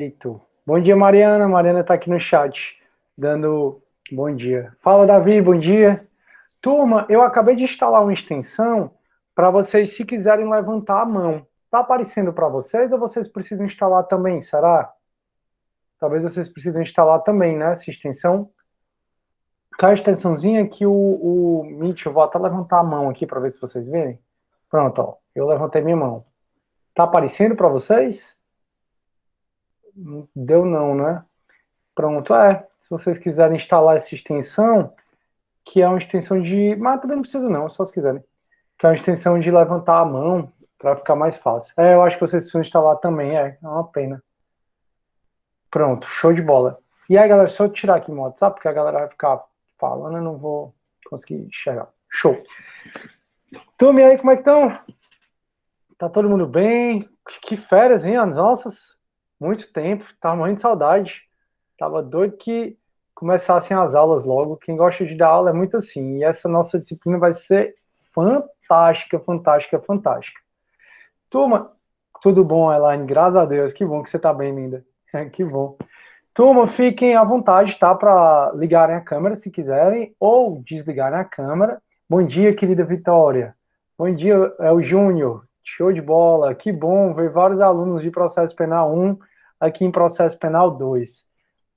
Perfeito. Bom dia, Mariana. Mariana está aqui no chat, dando bom dia. Fala, Davi, bom dia. Turma, eu acabei de instalar uma extensão para vocês, se quiserem levantar a mão. Está aparecendo para vocês ou vocês precisam instalar também, será? Talvez vocês precisem instalar também, né, essa extensão. Qual é a extensãozinha que o Meet, eu vou até levantar a mão aqui para ver se vocês verem. Pronto, ó, eu levantei minha mão. Está aparecendo para vocês? Deu não, né? Pronto, se vocês quiserem instalar essa extensão, que é uma extensão de... Mas também não precisa não, só se quiserem. Que é uma extensão de levantar a mão, para ficar mais fácil. Eu acho que vocês precisam instalar também, é uma pena. Pronto, show de bola. E aí, galera, só eu tirar aqui meu WhatsApp, porque a galera vai ficar falando, eu não vou conseguir enxergar. Show. Turma, e aí, como é que estão? Tá todo mundo bem? Que férias, hein? Nossas, muito tempo, tava morrendo de saudade. Tava doido que começassem as aulas logo. Quem gosta de dar aula é muito assim. E essa nossa disciplina vai ser fantástica, fantástica, fantástica. Turma, tudo bom, Elaine? Graças a Deus. Que bom que você tá bem, linda. Que bom. Turma, fiquem à vontade, tá? Para ligarem a câmera se quiserem ou desligarem a câmera. Bom dia, querida Vitória. Bom dia, é o Júnior. Show de bola. Que bom ver vários alunos de processo penal 1 aqui em processo penal 2.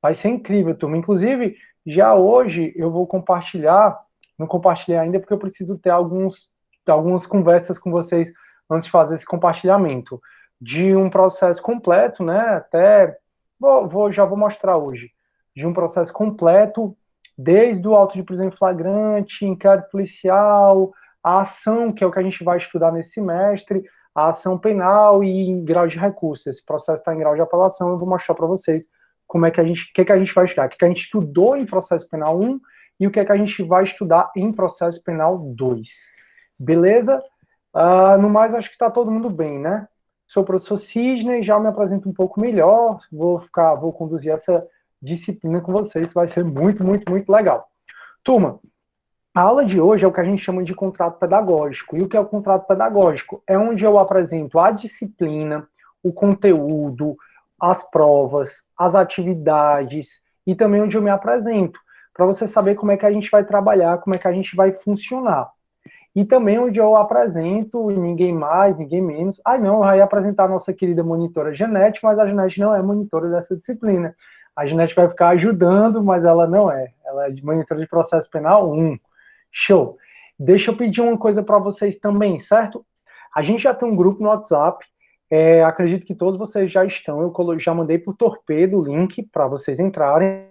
Vai ser incrível, turma. Inclusive, já hoje eu vou compartilhar, não compartilhei ainda porque eu preciso ter algumas conversas com vocês antes de fazer esse compartilhamento de um processo completo, né? Até já vou mostrar hoje, de um processo completo, desde o auto de prisão em flagrante, inquérito policial, a ação, que é o que a gente vai estudar nesse semestre, a ação penal e em grau de recurso. Esse processo está em grau de apelação, eu vou mostrar para vocês como é que a gente, o que a gente vai estudar, o que a gente estudou em processo penal 1 e o que a gente vai estudar em processo penal 2. Beleza? No mais, acho que está todo mundo bem, né? Sou o professor Sidney, já me apresento um pouco melhor, vou conduzir essa disciplina com vocês, vai ser muito, muito, muito legal. Turma, a aula de hoje é o que a gente chama de contrato pedagógico. E o que é o contrato pedagógico? É onde eu apresento a disciplina, o conteúdo, as provas, as atividades e também onde eu me apresento, para você saber como é que a gente vai trabalhar, como é que a gente vai funcionar. E também onde eu apresento, ninguém mais, ninguém menos. Não, eu ia apresentar a nossa querida monitora Janete, mas a Janete não é monitora dessa disciplina. A Janete vai ficar ajudando, mas ela não é. Ela é monitora de processo penal 1. Show. Deixa eu pedir uma coisa para vocês também, certo? A gente já tem um grupo no WhatsApp. Acredito que todos vocês já estão. Eu já mandei por torpedo o link para vocês entrarem.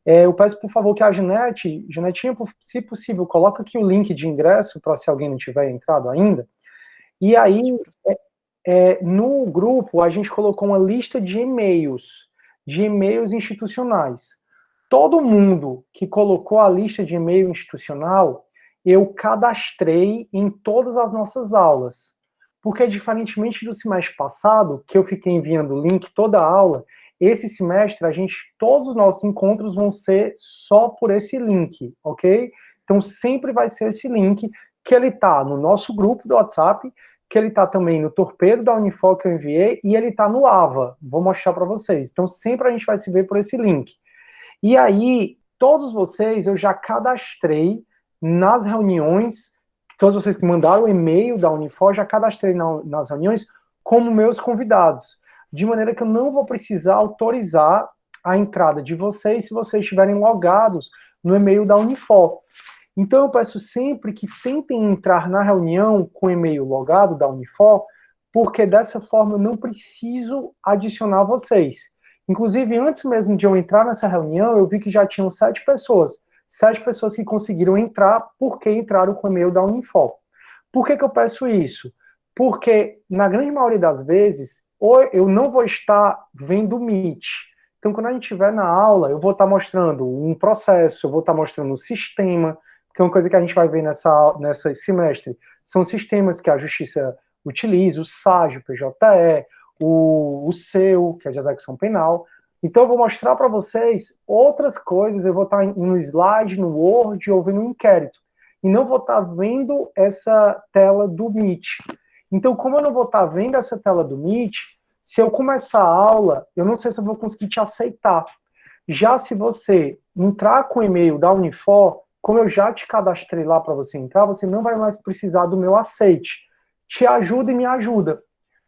Eu peço, por favor, que a Janetinha, se possível, coloque aqui o link de ingresso para se alguém não tiver entrado ainda. E aí, no grupo, a gente colocou uma lista de e-mails institucionais. Todo mundo que colocou a lista de e-mail institucional, eu cadastrei em todas as nossas aulas. Porque, diferentemente do semestre passado, que eu fiquei enviando o link toda a aula, esse semestre, todos os nossos encontros vão ser só por esse link, ok? Então, sempre vai ser esse link, que ele está no nosso grupo do WhatsApp, que ele está também no torpedo da Unifor que eu enviei, e ele está no AVA, vou mostrar para vocês. Então, sempre a gente vai se ver por esse link. E aí, todos vocês, eu já cadastrei nas reuniões, todos vocês que mandaram o e-mail da Unifor, já cadastrei nas reuniões como meus convidados, de maneira que eu não vou precisar autorizar a entrada de vocês se vocês estiverem logados no e-mail da Unifor. Então, eu peço sempre que tentem entrar na reunião com o e-mail logado da Unifor, porque dessa forma eu não preciso adicionar vocês. Inclusive, antes mesmo de eu entrar nessa reunião, eu vi que já tinham 7 pessoas. 7 pessoas que conseguiram entrar porque entraram com o e-mail da Unifor. Por que eu peço isso? Porque, na grande maioria das vezes, ou eu não vou estar vendo o Meet. Então, quando a gente estiver na aula, eu vou estar mostrando um processo, eu vou estar mostrando um sistema, que é uma coisa que a gente vai ver nessa semestre. São sistemas que a Justiça utiliza, o SAGE, o PJE, o seu, que é de execução penal. Então, eu vou mostrar para vocês outras coisas, eu vou estar no slide, no Word ou vendo um inquérito. E não vou estar vendo essa tela do Meet. Então, como eu não vou estar vendo essa tela do Meet, Se eu começar a aula, eu não sei se eu vou conseguir te aceitar. Já se você entrar com o e-mail da Unifor, como eu já te cadastrei lá para você entrar, você não vai mais precisar do meu aceite. Te ajuda e me ajuda.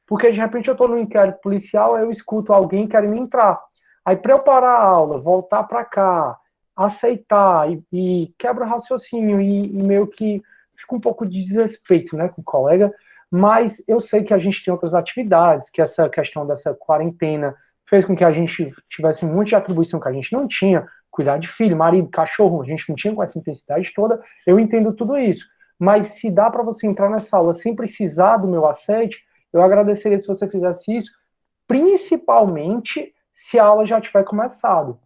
Porque de repente eu estou no inquérito policial, aí eu escuto alguém querendo entrar. Aí para eu parar a aula, voltar para cá, aceitar e quebra o raciocínio e meio que fica um pouco de desrespeito, né, com o colega, mas eu sei que a gente tem outras atividades, que essa questão dessa quarentena fez com que a gente tivesse um monte de atribuição que a gente não tinha, cuidar de filho, marido, cachorro, a gente não tinha com essa intensidade toda, eu entendo tudo isso. Mas se dá para você entrar nessa aula sem precisar do meu aceite, eu agradeceria se você fizesse isso, principalmente se a aula já tiver começado.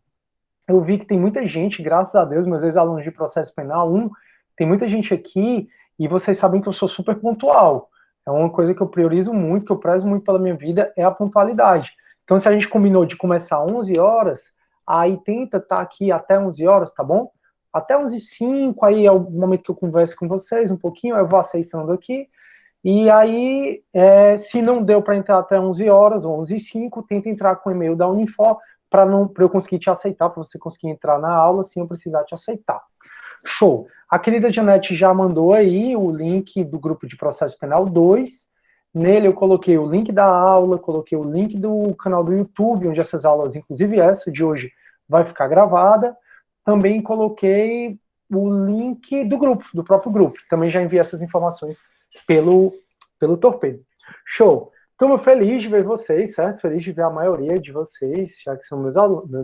Eu vi que tem muita gente, graças a Deus, meus ex-alunos de processo penal 1, tem muita gente aqui, e vocês sabem que eu sou super pontual. É uma coisa que eu priorizo muito, que eu prezo muito pela minha vida, é a pontualidade. Então, se a gente combinou de começar às 11 horas, aí tenta estar aqui até 11 horas, tá bom? Até 11h05, aí é o momento que eu converso com vocês um pouquinho, eu vou aceitando aqui, e aí, se não deu para entrar até 11 horas, 11h05, tenta entrar com o e-mail da Unifor, para eu conseguir te aceitar, para você conseguir entrar na aula sem eu precisar te aceitar. Show! A querida Janete já mandou aí o link do grupo de processo penal 2. Nele eu coloquei o link da aula, coloquei o link do canal do YouTube, onde essas aulas, inclusive essa de hoje, vai ficar gravada. Também coloquei o link do grupo, do próprio grupo. Também já enviei essas informações pelo Torpedo. Show! Estou feliz de ver vocês, certo? Feliz de ver a maioria de vocês, já que são meus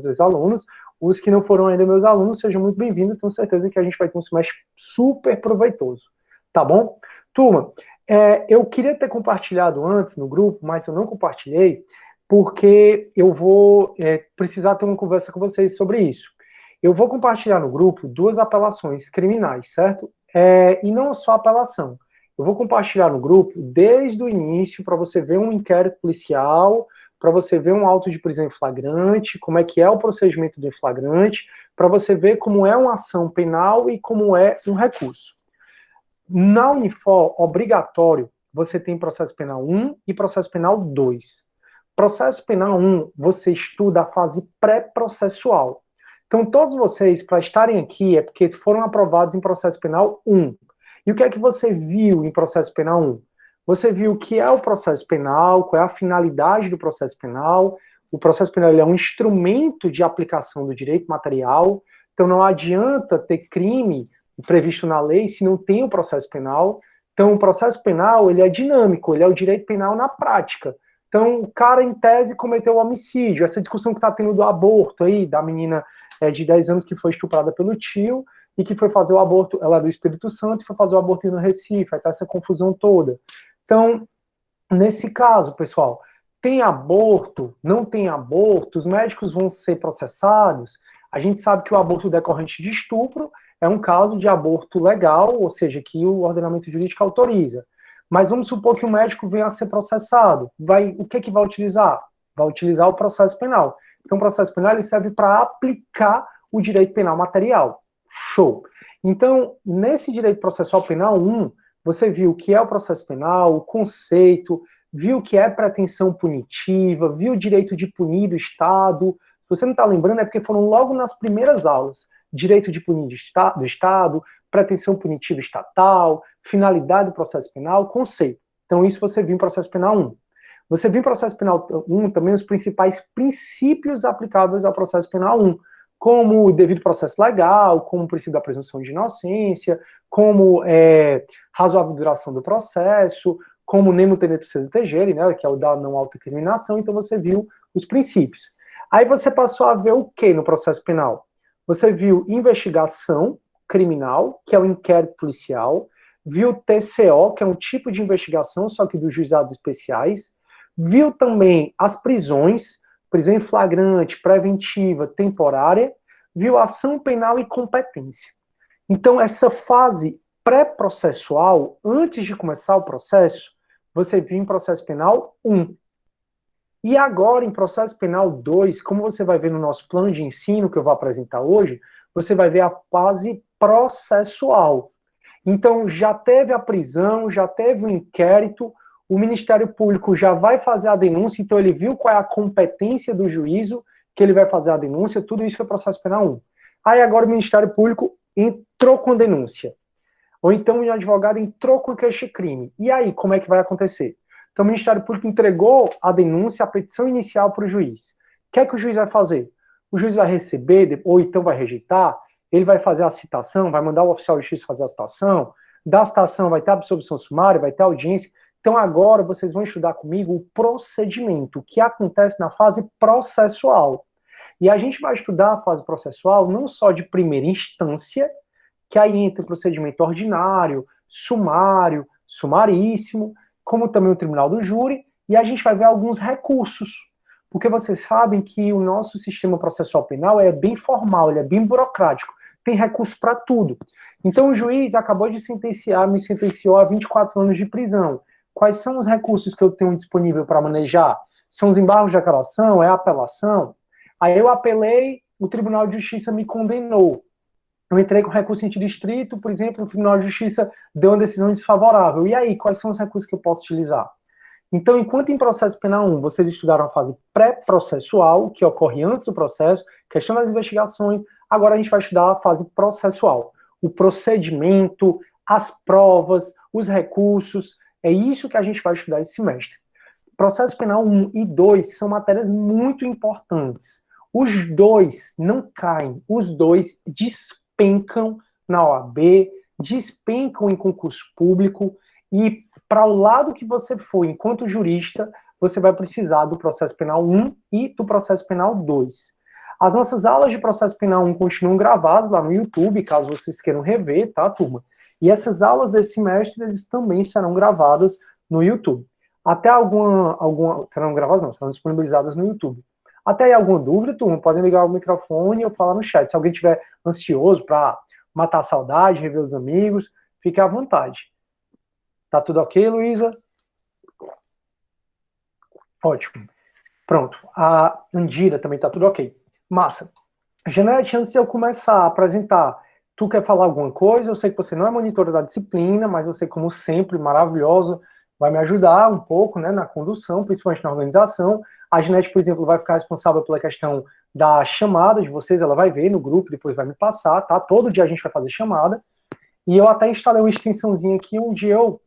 ex-alunos. Os que não foram ainda meus alunos, sejam muito bem-vindos. Tenho certeza que a gente vai ter um semestre super proveitoso. Tá bom? Turma, eu queria ter compartilhado antes no grupo, mas eu não compartilhei, porque eu vou precisar ter uma conversa com vocês sobre isso. Eu vou compartilhar no grupo 2 apelações criminais, certo? E não só apelação. Eu vou compartilhar no grupo desde o início para você ver um inquérito policial, para você ver um auto de prisão em flagrante, como é que é o procedimento do flagrante, para você ver como é uma ação penal e como é um recurso. Na Unifor, obrigatório, você tem processo penal 1 e processo penal 2. Processo penal 1, você estuda a fase pré-processual. Então, todos vocês, para estarem aqui, é porque foram aprovados em processo penal 1. E o que é que você viu em processo penal 1? Você viu o que é o processo penal, qual é a finalidade do processo penal. O processo penal é um instrumento de aplicação do direito material, então não adianta ter crime previsto na lei se não tem o processo penal. Então o processo penal ele é dinâmico, ele é o direito penal na prática. Então o cara em tese cometeu homicídio, essa discussão que está tendo do aborto aí, da menina de 10 anos que foi estuprada pelo tio, e que foi fazer o aborto, ela é do Espírito Santo, e foi fazer o aborto no Recife, aí tá essa confusão toda. Então, nesse caso, pessoal, tem aborto, não tem aborto, os médicos vão ser processados, a gente sabe que o aborto decorrente de estupro é um caso de aborto legal, ou seja, que o ordenamento jurídico autoriza. Mas vamos supor que o médico venha a ser processado, o que vai utilizar? Vai utilizar o processo penal. Então, o processo penal ele serve para aplicar o direito penal material. Show. Então, nesse direito processual penal 1, você viu o que é o processo penal, o conceito, viu o que é pretensão punitiva, viu o direito de punir do Estado. Se você não está lembrando, é porque foram logo nas primeiras aulas. Direito de punir do Estado, pretensão punitiva estatal, finalidade do processo penal, conceito. Então, isso você viu em processo penal 1. Você viu em processo penal 1 também os principais princípios aplicáveis ao processo penal 1, como o devido processo legal, como o princípio da presunção de inocência, como razoável duração do processo, como nemo tenente tegere, né, que é o da não autoincriminação. Então você viu os princípios. Aí você passou a ver o que no processo penal? Você viu investigação criminal, que é o inquérito policial, viu TCO, que é um tipo de investigação, só que dos juizados especiais, viu também as prisões, prisão em flagrante, preventiva, temporária, viu ação penal e competência. Então, essa fase pré-processual, antes de começar o processo, você viu em processo penal 1. E agora, em processo penal 2, como você vai ver no nosso plano de ensino que eu vou apresentar hoje, você vai ver a fase processual. Então, já teve a prisão, já teve o inquérito, o Ministério Público já vai fazer a denúncia, então ele viu qual é a competência do juízo, que ele vai fazer a denúncia, tudo isso foi processo penal 1. Aí agora o Ministério Público entrou com denúncia. Ou então o advogado entrou com queixa-crime. E aí, como é que vai acontecer? Então o Ministério Público entregou a denúncia, a petição inicial para o juiz. O que é que o juiz vai fazer? O juiz vai receber, ou então vai rejeitar, ele vai fazer a citação, vai mandar o oficial de justiça fazer a citação, da citação vai ter absolvição sumária, vai ter audiência. Então agora vocês vão estudar comigo o procedimento, o que acontece na fase processual. E a gente vai estudar a fase processual não só de primeira instância, que aí entra o procedimento ordinário, sumário, sumaríssimo, como também o tribunal do júri, e a gente vai ver alguns recursos. Porque vocês sabem que o nosso sistema processual penal é bem formal, ele é bem burocrático, tem recurso para tudo. Então o juiz acabou de sentenciar, me sentenciou a 24 anos de prisão. Quais são os recursos que eu tenho disponível para manejar? São os embargos de aclaração? É a apelação? Aí eu apelei, o Tribunal de Justiça me condenou. Eu entrei com recurso distrito, por exemplo, o Tribunal de Justiça deu uma decisão desfavorável. E aí, quais são os recursos que eu posso utilizar? Então, enquanto em processo penal 1, vocês estudaram a fase pré-processual, que ocorre antes do processo, questão das investigações, agora a gente vai estudar a fase processual. O procedimento, as provas, os recursos, é isso que a gente vai estudar esse semestre. Processo penal 1 e 2 são matérias muito importantes. Os dois não caem, os dois despencam na OAB, despencam em concurso público, e para o lado que você for, enquanto jurista, você vai precisar do processo penal 1 e do processo penal 2. As nossas aulas de processo penal 1 continuam gravadas lá no YouTube, caso vocês queiram rever, tá, turma? E essas aulas desse semestre, eles também serão gravadas no YouTube. Até alguma serão gravadas não, serão disponibilizadas no YouTube. Até aí alguma dúvida, turma? Podem ligar o microfone ou falar no chat. Se alguém estiver ansioso para matar a saudade, rever os amigos, fique à vontade. Tá tudo ok, Luísa? Ótimo. Pronto. A Andira também tá tudo ok. Massa. Janete, antes de eu começar a apresentar, tu quer falar alguma coisa? Eu sei que você não é monitora da disciplina, mas você, como sempre, maravilhosa, vai me ajudar um pouco, né, na condução, principalmente na organização. A Janete, por exemplo, vai ficar responsável pela questão da chamada de vocês, ela vai ver no grupo, depois vai me passar, tá? Todo dia a gente vai fazer chamada. E eu até instalei uma extensãozinha aqui, onde eu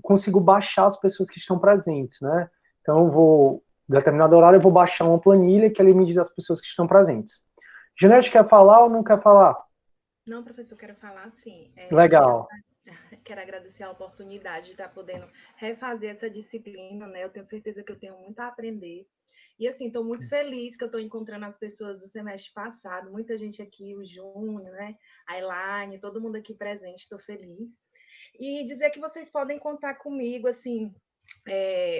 consigo baixar as pessoas que estão presentes, né? Então eu vou, em determinado horário, eu vou baixar uma planilha que ele me diz as pessoas que estão presentes. Janete, quer falar ou não quer falar? Não, professor, quero falar sim. Legal. Quero agradecer a oportunidade de estar podendo refazer essa disciplina, né? Eu tenho certeza que eu tenho muito a aprender. E, assim, estou muito feliz que eu estou encontrando as pessoas do semestre passado, muita gente aqui, o Júnior, né? A Elaine, todo mundo aqui presente, estou feliz. E dizer que vocês podem contar comigo, assim,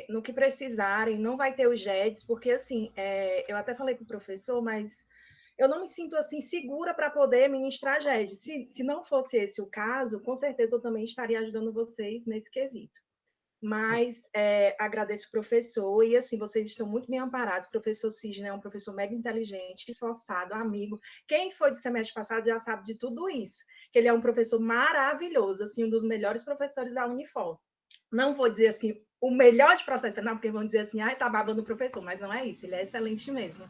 no que precisarem, não vai ter o GEDS, porque, assim, eu até falei com o professor, mas eu não me sinto assim segura para poder ministrar GED. Se não fosse esse o caso, com certeza eu também estaria ajudando vocês nesse quesito. Mas agradeço o professor e, assim, vocês estão muito bem amparados. O professor Sidney é um professor mega inteligente, esforçado, amigo. Quem foi de semestre passado já sabe de tudo isso, que ele é um professor maravilhoso, assim, um dos melhores professores da Unifor. Não vou dizer assim, o melhor de processo penal, porque vão dizer assim, ai, tá babando o professor, mas não é isso, ele é excelente mesmo.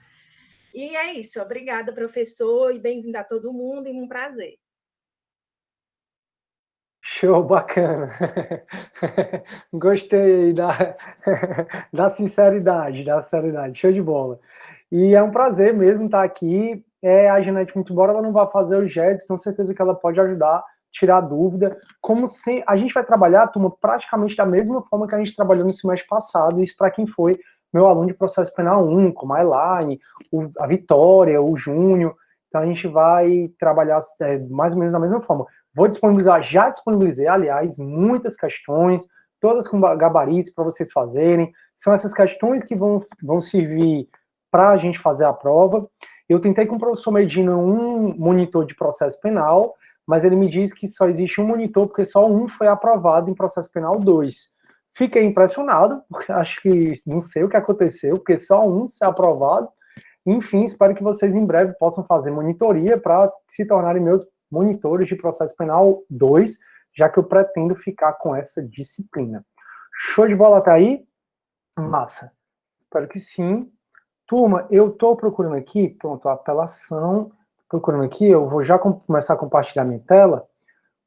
E é isso. Obrigada, professor, e bem-vindo a todo mundo, e um prazer. Show, bacana. Gostei da sinceridade, show de bola. E é um prazer mesmo estar aqui. A Janete, muito embora ela não vá fazer o GEDS, tenho certeza que ela pode ajudar, tirar dúvida. Como se a gente vai trabalhar, turma, praticamente da mesma forma que a gente trabalhou no semestre passado, isso para quem foi meu aluno de processo penal 1, como a Elaine, a Vitória, o Júnior. Então a gente vai trabalhar mais ou menos da mesma forma. Vou disponibilizar, já disponibilizei, aliás, muitas questões, todas com gabaritos para vocês fazerem. São essas questões que vão servir para a gente fazer a prova. Eu tentei com o professor Medina um monitor de processo penal, mas ele me diz que só existe um monitor, porque só um foi aprovado em processo penal 2. Fiquei impressionado, porque acho que não sei o que aconteceu, porque só um se aprovado. Enfim, espero que vocês em breve possam fazer monitoria para se tornarem meus monitores de processo penal 2, já que eu pretendo ficar com essa disciplina. Show de bola, tá aí? Massa. Espero que sim. Turma, eu estou procurando aqui, pronto, a apelação, procurando aqui, eu vou já começar a compartilhar minha tela,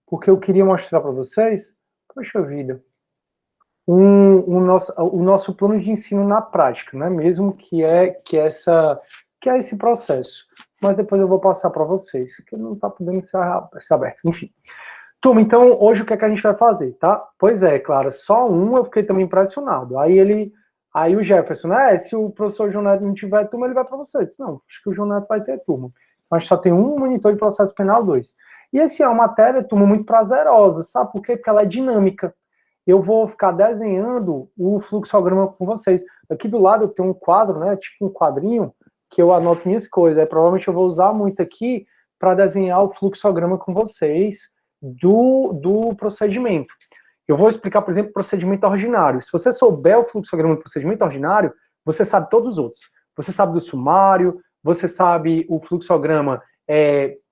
porque eu queria mostrar para vocês, poxa vida, o nosso plano de ensino na prática, né? Mesmo que é esse processo. Mas depois eu vou passar para vocês, que não está podendo ser aberto. Enfim. Turma, então, hoje o que é que a gente vai fazer, tá? Pois é, claro, só eu fiquei também impressionado. Aí o Jefferson, né? Se o professor João Neto não tiver turma, ele vai para você. Eu disse, não, acho que o João Neto vai ter turma. Mas só tem um monitor de processo penal 2. E esse é uma matéria, turma, muito prazerosa, sabe por quê? Porque ela é dinâmica. Eu vou ficar desenhando o fluxograma com vocês. Aqui do lado eu tenho um quadro, né? Tipo um quadrinho, que eu anoto minhas coisas. Aí provavelmente eu vou usar muito aqui para desenhar o fluxograma com vocês do procedimento. Eu vou explicar, por exemplo, o procedimento ordinário. Se você souber o fluxograma do procedimento ordinário, você sabe todos os outros. Você sabe do sumário, você sabe o fluxograma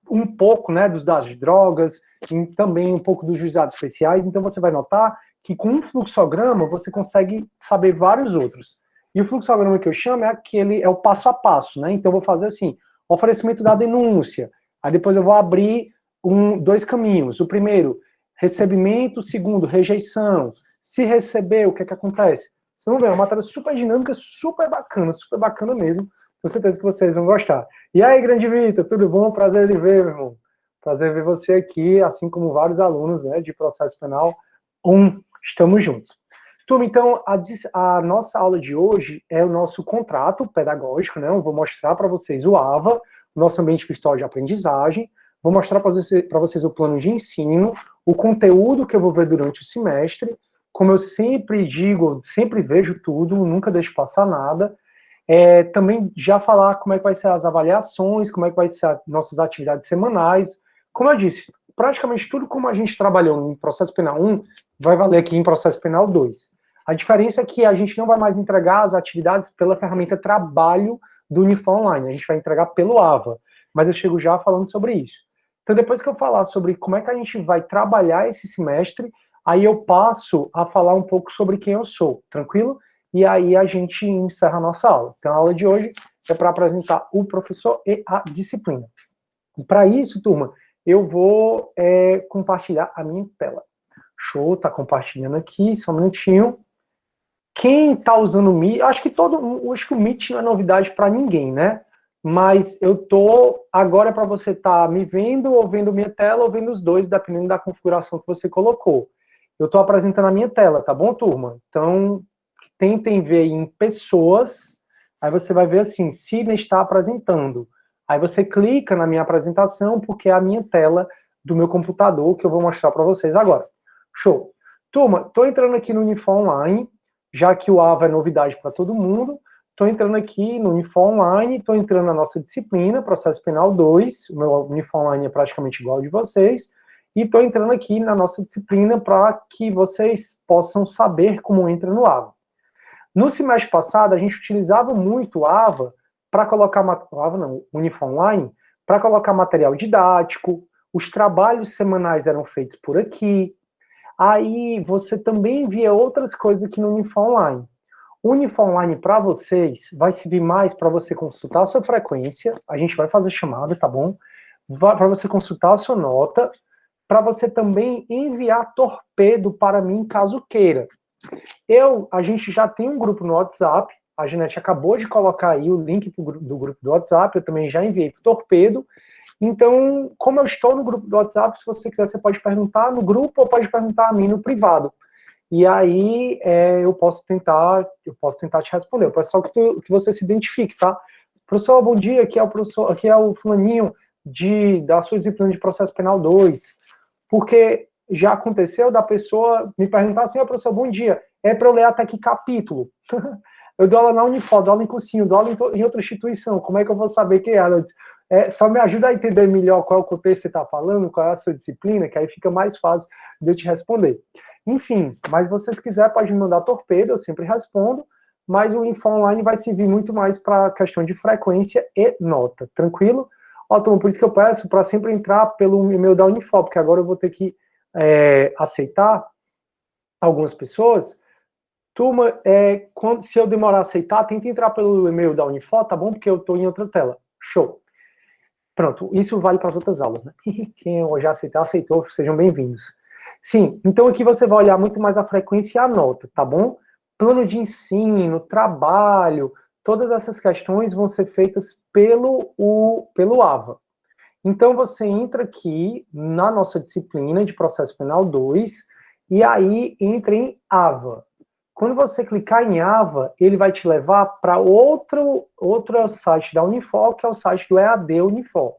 um pouco, né, das drogas, e também um pouco dos juizados especiais. Então você vai notar que com um fluxograma você consegue saber vários outros. E o fluxograma que eu chamo é o passo a passo, né? Então eu vou fazer assim, oferecimento da denúncia. Aí depois eu vou abrir dois caminhos. O primeiro, recebimento. O segundo, rejeição. Se receber, o que é que acontece? Vocês vão ver, é uma matéria super dinâmica, super bacana mesmo. Tenho certeza que vocês vão gostar. E aí, grande Vitor, tudo bom? Prazer de ver, meu irmão. Prazer ver você aqui, assim como vários alunos, né, de processo penal 1. Estamos juntos. Turma, então, a nossa aula de hoje é o nosso contrato pedagógico, né? Eu vou mostrar para vocês o AVA, o nosso ambiente virtual de aprendizagem. Vou mostrar para vocês o plano de ensino, o conteúdo que eu vou ver durante o semestre. Como eu sempre digo, sempre vejo tudo, nunca deixo passar nada. Também já falar como é que vai ser as avaliações, como é que vai ser as nossas atividades semanais. Como eu disse, praticamente tudo como a gente trabalhou em processo penal 1, vai valer aqui em processo penal 2. A diferença é que a gente não vai mais entregar as atividades pela ferramenta trabalho do Unifor Online, a gente vai entregar pelo AVA, mas eu chego já falando sobre isso. Então, depois que eu falar sobre como é que a gente vai trabalhar esse semestre, aí eu passo a falar um pouco sobre quem eu sou, tranquilo? E aí a gente encerra a nossa aula. Então, a aula de hoje é para apresentar o professor e a disciplina. E para isso, turma, eu vou compartilhar a minha tela. Show, tá compartilhando aqui, só um minutinho. Quem tá usando o Meet, acho que o Meet não é novidade para ninguém, né? Mas eu tô agora para você estar me vendo, ou vendo minha tela, ou vendo os dois, dependendo da configuração que você colocou. Eu tô apresentando a minha tela, tá bom, turma? Então, tentem ver em pessoas, aí você vai ver assim, Sidney está apresentando. Aí você clica na minha apresentação, porque é a minha tela do meu computador, que eu vou mostrar para vocês agora. Show. Turma, tô entrando aqui no Unifor Online, já que o AVA é novidade para todo mundo. Estou entrando aqui no Unifor Online, estou entrando na nossa disciplina, Processo Penal 2, o meu Unifor Online é praticamente igual ao de vocês, e estou entrando aqui na nossa disciplina para que vocês possam saber como entra no AVA. No semestre passado, a gente utilizava muito o AVA para colocar, o Unifor Online, para colocar material didático, os trabalhos semanais eram feitos por aqui, aí você também via outras coisas aqui no Unifor Online. O Unifor Online para vocês vai servir mais para você consultar a sua frequência, a gente vai fazer chamada, tá bom? Para você consultar a sua nota, para você também enviar torpedo para mim, caso queira. A gente já tem um grupo no WhatsApp, a Janete acabou de colocar aí o link do grupo do WhatsApp, eu também já enviei para o torpedo. Então, como eu estou no grupo do WhatsApp, se você quiser, você pode perguntar no grupo ou pode perguntar a mim no privado. E aí eu posso tentar te responder. Eu peço só que você se identifique, tá? Professor, bom dia, aqui é o fulaninho da sua disciplina de processo penal 2. Porque já aconteceu da pessoa me perguntar assim, professor, bom dia, é para eu ler até que capítulo? Eu dou aula na Unifor, dou aula em cursinho, dou aula em outra instituição, como é que eu vou saber quem é? Ela disse, só me ajuda a entender melhor qual é o contexto que você está falando, qual é a sua disciplina, que aí fica mais fácil de eu te responder. Enfim, mas se vocês quiserem, pode me mandar torpedo, eu sempre respondo, mas o Info Online vai servir muito mais para questão de frequência e nota, tranquilo? Ó, Tom, por isso que eu peço para sempre entrar pelo e-mail da Unifor, porque agora eu vou ter que aceitar algumas pessoas, Turma, se eu demorar a aceitar, tenta entrar pelo e-mail da Unifor, tá bom? Porque eu estou em outra tela. Show. Pronto, isso vale para as outras aulas, né? Quem já aceitou, aceitou, sejam bem-vindos. Sim, então aqui você vai olhar muito mais a frequência e a nota, tá bom? Plano de ensino, trabalho, todas essas questões vão ser feitas pelo AVA. Então você entra aqui na nossa disciplina de Processo Penal 2 e aí entra em AVA. Quando você clicar em AVA, ele vai te levar para outro site da Unifor, que é o site do EAD Unifor.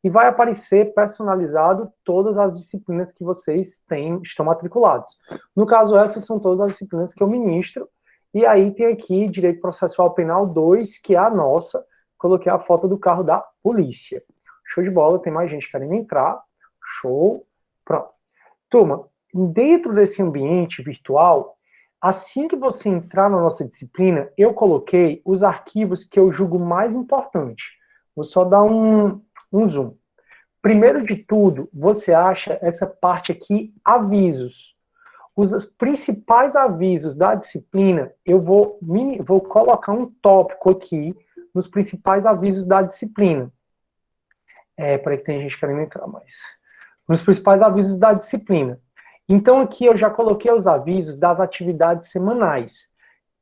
E vai aparecer personalizado todas as disciplinas que vocês estão matriculados. No caso, essas são todas as disciplinas que eu ministro. E aí tem aqui Direito Processual Penal 2, que é a nossa. Coloquei a foto do carro da polícia. Show de bola, tem mais gente querendo entrar. Show. Pronto. Turma, dentro desse ambiente virtual, assim que você entrar na nossa disciplina, eu coloquei os arquivos que eu julgo mais importante. Vou só dar um zoom. Primeiro de tudo, você acha essa parte aqui, avisos. Os principais avisos da disciplina, eu vou colocar um tópico aqui nos principais avisos da disciplina. Peraí que tem gente querendo entrar mais. Nos principais avisos da disciplina. Então aqui eu já coloquei os avisos das atividades semanais.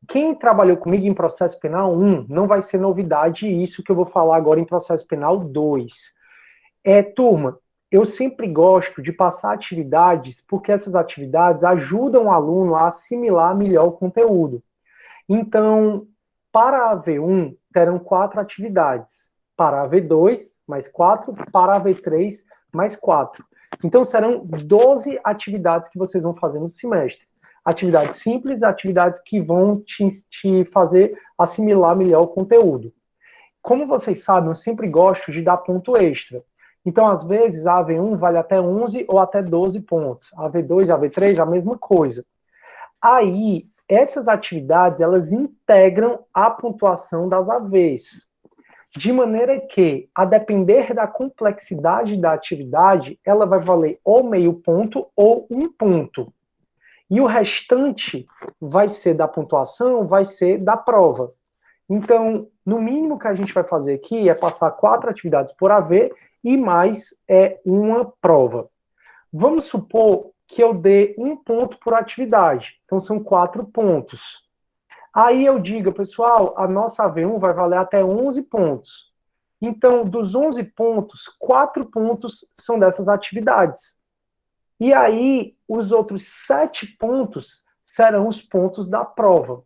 Quem trabalhou comigo em processo penal 1, não vai ser novidade isso que eu vou falar agora em processo penal 2. Turma, eu sempre gosto de passar atividades, porque essas atividades ajudam o aluno a assimilar melhor o conteúdo. Então, para a AV1, terão 4 atividades. Para a AV2, mais 4. Para a AV3, mais 4. Então, serão 12 atividades que vocês vão fazer no semestre. Atividades simples, atividades que vão te fazer assimilar melhor o conteúdo. Como vocês sabem, eu sempre gosto de dar ponto extra. Então, às vezes, a AV1 vale até 11 ou até 12 pontos. A AV2 e a AV3, a mesma coisa. Aí, essas atividades, elas integram a pontuação das AVs. De maneira que, a depender da complexidade da atividade, ela vai valer ou meio ponto ou 1 ponto. E o restante vai ser da pontuação, vai ser da prova. Então, no mínimo que a gente vai fazer aqui é passar 4 atividades por AV e mais uma prova. Vamos supor que eu dê 1 ponto por atividade. Então, são 4 pontos. Aí eu digo, pessoal, a nossa AV1 vai valer até 11 pontos. Então, dos 11 pontos, 4 pontos são dessas atividades. E aí, os outros 7 pontos serão os pontos da prova.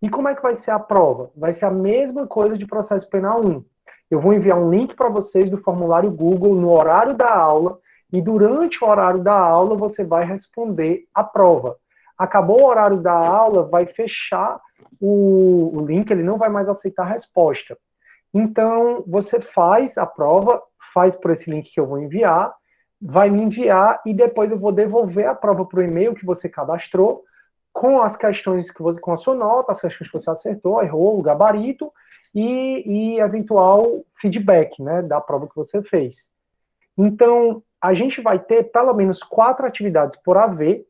E como é que vai ser a prova? Vai ser a mesma coisa de processo penal 1. Eu vou enviar um link para vocês do formulário Google no horário da aula, e durante o horário da aula você vai responder a prova. Acabou o horário da aula, vai fechar o link, ele não vai mais aceitar a resposta. Então, você faz a prova, faz por esse link que eu vou enviar, vai me enviar e depois eu vou devolver a prova para o e-mail que você cadastrou, com as questões que você, com a sua nota, as questões que você acertou, errou, o gabarito e eventual feedback, né, da prova que você fez. Então, a gente vai ter pelo menos 4 atividades por AV,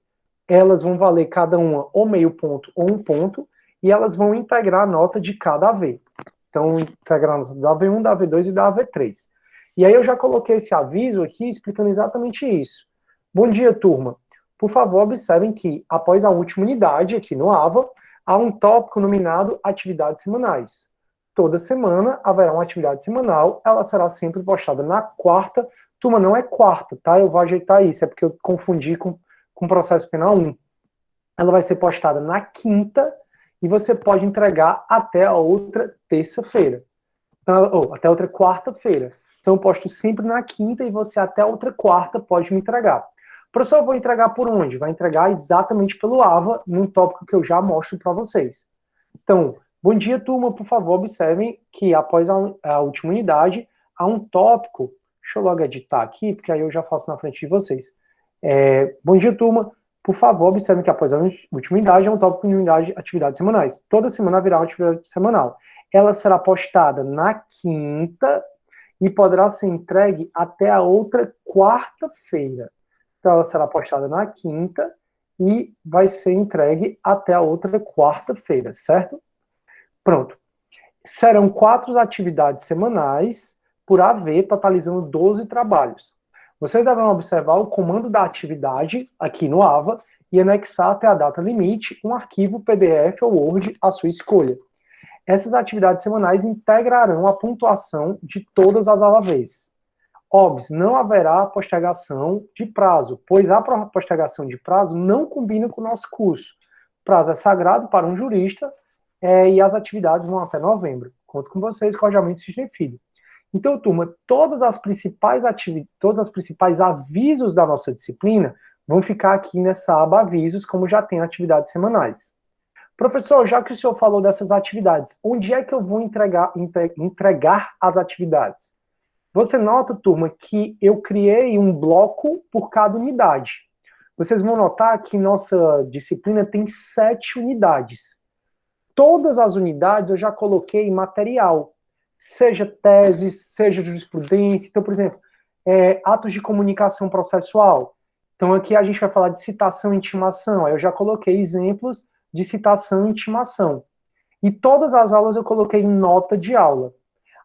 elas vão valer cada uma ou meio ponto ou 1 ponto, e elas vão integrar a nota de cada AV. Então, integrar a nota da AV1, da AV2 e da AV3. E aí eu já coloquei esse aviso aqui explicando exatamente isso. Bom dia, turma. Por favor, observem que, após a última unidade, aqui no AVA, há um tópico nominado Atividades Semanais. Toda semana haverá uma atividade semanal, ela será sempre postada na quarta. Turma, não é quarta, tá? Eu vou ajeitar isso, é porque eu confundi com processo penal 1. Ela vai ser postada na quinta e você pode entregar até a outra terça-feira. Ou até a outra quarta-feira. Então eu posto sempre na quinta e você até a outra quarta pode me entregar. Professor, eu vou entregar por onde? Vai entregar exatamente pelo AVA, num tópico que eu já mostro para vocês. Então, bom dia, turma. Por favor, observem que após a última unidade, há um tópico. Deixa eu logo editar aqui, porque aí eu já faço na frente de vocês. Bom dia, turma. Por favor, observem que após a última unidade, há um tópico de unidade de atividades semanais. Toda semana haverá uma atividade semanal. Ela será postada na quinta e poderá ser entregue até a outra quarta-feira. Então, ela será postada na quinta e vai ser entregue até a outra quarta-feira, certo? Pronto. Serão 4 atividades semanais por AV, totalizando 12 trabalhos. Vocês devem observar o comando da atividade aqui no AVA e anexar até a data limite um arquivo PDF ou Word à sua escolha. Essas atividades semanais integrarão a pontuação de todas as AVs. Óbvio, não haverá postergação de prazo, pois a postergação de prazo não combina com o nosso curso. O prazo é sagrado para um jurista e as atividades vão até novembro. Conto com vocês, cordialmente, Sidney Filho. Então, turma, todos os principais avisos da nossa disciplina vão ficar aqui nessa aba avisos, como já tem atividades semanais. Professor, já que o senhor falou dessas atividades, onde é que eu vou entregar as atividades? Você nota, turma, que eu criei um bloco por cada unidade. Vocês vão notar que nossa disciplina tem 7 unidades. Todas as unidades eu já coloquei material, seja teses, seja jurisprudência. Então, por exemplo, atos de comunicação processual. Então, aqui a gente vai falar de citação e intimação. Aí eu já coloquei exemplos de citação e intimação. E todas as aulas eu coloquei nota de aula.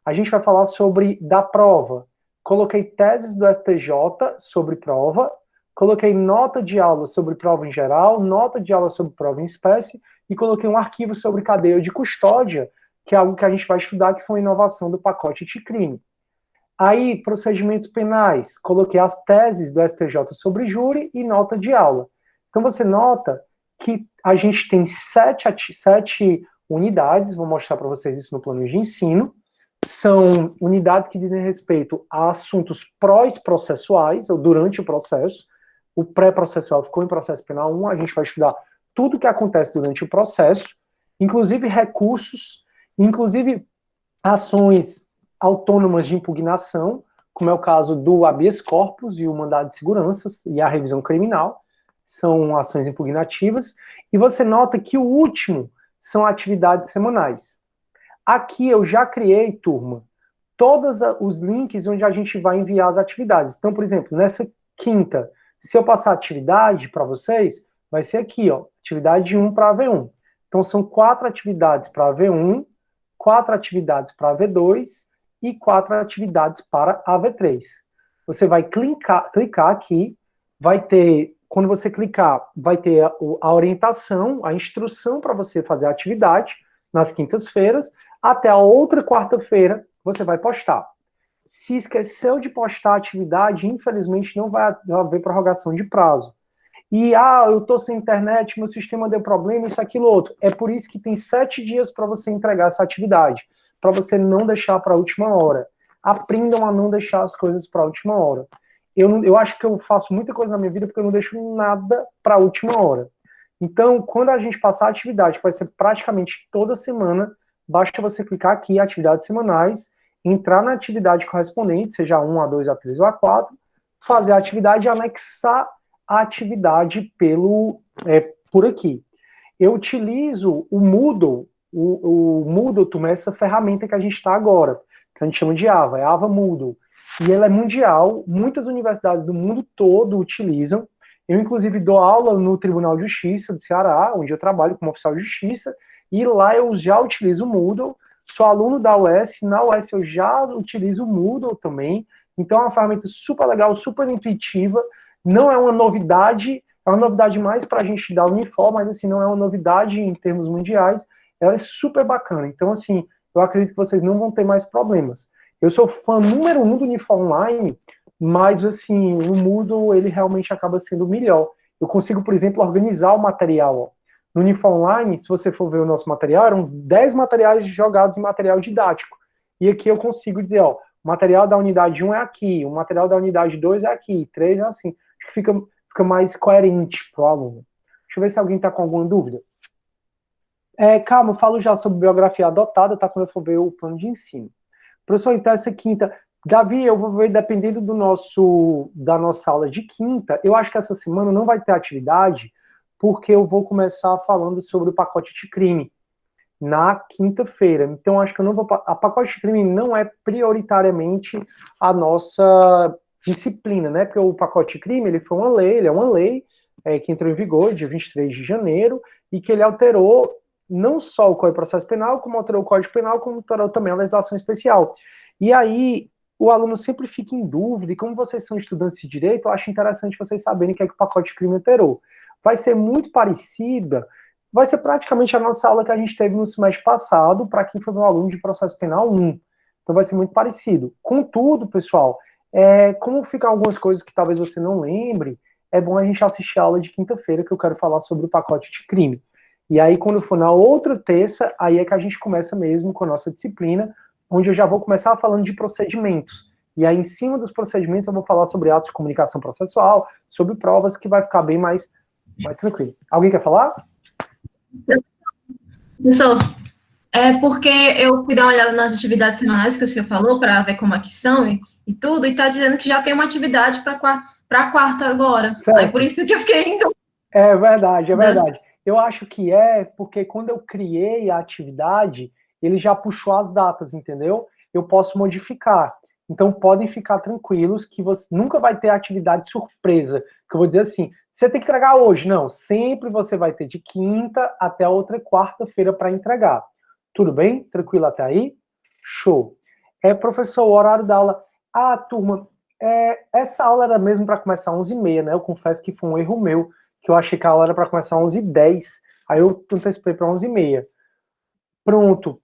A gente vai falar sobre da prova. Coloquei teses do STJ sobre prova, coloquei nota de aula sobre prova em geral, nota de aula sobre prova em espécie, e coloquei um arquivo sobre cadeia de custódia, que é algo que a gente vai estudar, que foi uma inovação do pacote anticrime. Aí, procedimentos penais, coloquei as teses do STJ sobre júri e nota de aula. Então, você nota que a gente tem 7 unidades, vou mostrar para vocês isso no plano de ensino. São unidades que dizem respeito a assuntos pró-processuais, ou durante o processo. O pré-processual ficou em processo penal 1, a gente vai estudar tudo o que acontece durante o processo, inclusive recursos, inclusive ações autônomas de impugnação, como é o caso do habeas corpus e o mandado de segurança e a revisão criminal, são ações impugnativas, e você nota que o último são atividades semanais. Aqui eu já criei, turma, todos os links onde a gente vai enviar as atividades. Então, por exemplo, nessa quinta, se eu passar a atividade para vocês, vai ser aqui, ó, atividade 1 para a V1. Então, são 4 atividades para a V1, 4 atividades para a V2 e 4 atividades para a V3. Você vai clicar aqui, vai ter, quando você clicar, vai ter a orientação, a instrução para você fazer a atividade nas quintas-feiras, até a outra quarta-feira você vai postar. Se esqueceu de postar a atividade, infelizmente não vai haver prorrogação de prazo. E, eu estou sem internet, meu sistema deu problema, isso, aquilo, outro. É por isso que tem 7 dias para você entregar essa atividade, para você não deixar para a última hora. Aprendam a não deixar as coisas para a última hora. Eu acho que eu faço muita coisa na minha vida porque eu não deixo nada para a última hora. Então, quando a gente passar a atividade, que vai ser praticamente toda semana, basta você clicar aqui, atividades semanais, entrar na atividade correspondente, seja a 1, a 2, a 3 ou a 4, fazer a atividade e anexar a atividade por aqui. Eu utilizo o Moodle, o Moodle, turma, é essa ferramenta que a gente está agora, que a gente chama de AVA, é AVA Moodle. E ela é mundial, muitas universidades do mundo todo utilizam. Eu, inclusive, dou aula no Tribunal de Justiça do Ceará, onde eu trabalho como oficial de justiça, e lá eu já utilizo o Moodle. Sou aluno da UES, na UES eu já utilizo o Moodle também. Então é uma ferramenta super legal, super intuitiva. Não é uma novidade, é uma novidade mais para a gente dar uniforme, mas assim, não é uma novidade em termos mundiais. Ela é super bacana. Então, assim, eu acredito que vocês não vão ter mais problemas. Eu sou fã número 1 do Unifor Online, mas, assim, o Moodle, ele realmente acaba sendo melhor. Eu consigo, por exemplo, organizar o material. Ó. No Unifor Online, se você for ver o nosso material, eram uns 10 materiais jogados em material didático. E aqui eu consigo dizer, ó, o material da unidade 1 é aqui, o material da unidade 2 é aqui, 3 é assim. Acho que fica mais coerente para o aluno. Deixa eu ver se alguém está com alguma dúvida. Calma, eu falo já sobre biografia adotada, tá? Quando eu for ver o plano de ensino. Professor, então essa quinta... Davi, eu vou ver, dependendo da nossa aula de quinta, eu acho que essa semana não vai ter atividade, porque eu vou começar falando sobre o pacote de crime na quinta-feira. Então, acho que eu não vou... A pacote de crime não é prioritariamente a nossa disciplina, né? Porque o pacote de crime, ele foi uma lei, ele é uma lei, que entrou em vigor dia 23 de janeiro, e que ele alterou não só o Código de Processo Penal, como alterou o Código Penal, como alterou também a legislação especial. E aí, o aluno sempre fica em dúvida, e como vocês são estudantes de direito, eu acho interessante vocês saberem o que é que o pacote de crime alterou. Vai ser muito parecida, vai ser praticamente a nossa aula que a gente teve no semestre passado, para quem foi um aluno de processo penal 1. Então vai ser muito parecido. Contudo, pessoal, como ficam algumas coisas que talvez você não lembre, é bom a gente assistir a aula de quinta-feira, que eu quero falar sobre o pacote de crime. E aí, quando for na outra terça, aí é que a gente começa mesmo com a nossa disciplina, onde eu já vou começar falando de procedimentos. E aí, em cima dos procedimentos, eu vou falar sobre atos de comunicação processual, sobre provas, que vai ficar bem mais tranquilo. Alguém quer falar? Professor, é porque eu fui dar uma olhada nas atividades semanais que o senhor falou, para ver como é que são e tudo, e está dizendo que já tem uma atividade para quarta agora. Certo. Aí por isso que eu fiquei indo. É verdade, é verdade. Eu acho que porque quando eu criei a atividade, ele já puxou as datas, entendeu? Eu posso modificar. Então podem ficar tranquilos que você nunca vai ter atividade surpresa. Que eu vou dizer assim, você tem que entregar hoje. Não, sempre você vai ter de quinta até a outra quarta-feira para entregar. Tudo bem? Tranquilo até aí? Show. Professor, o horário da aula. Ah, turma, essa aula era mesmo para começar às 11h30, né? Eu confesso que foi um erro meu, que eu achei que a aula era para começar às 11h10. Aí eu antecipei para 11h30. Pronto.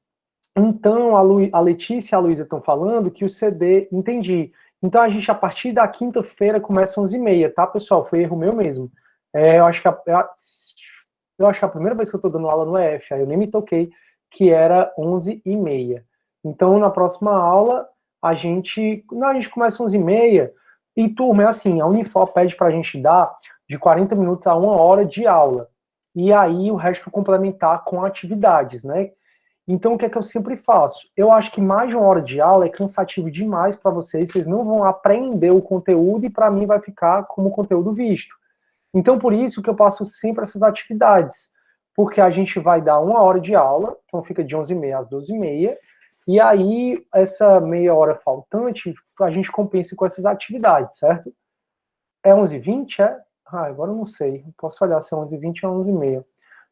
Então, a Letícia e a Luísa estão falando que o CD... Entendi. Então, a gente, a partir da quinta-feira, começa às 11h30, tá, pessoal? Foi erro meu mesmo. Eu acho que a primeira vez que eu estou dando aula no EF, aí eu nem me toquei, que era 11h30. Então, na próxima aula, a gente começa às 11h30, e turma, é assim, a Unifor pede para a gente dar de 40 minutos a 1 hora de aula, e aí o resto complementar com atividades, né? Então, o que é que eu sempre faço? Eu acho que mais de 1 hora de aula é cansativo demais para vocês não vão aprender o conteúdo, e para mim vai ficar como conteúdo visto. Então, por isso que eu passo sempre essas atividades, porque a gente vai dar 1 hora de aula, então fica de 11h30 às 12h30, e aí essa meia hora faltante a gente compensa com essas atividades, certo? É 11h20, é? Agora eu não sei, posso olhar se é 11h20 ou 11h30.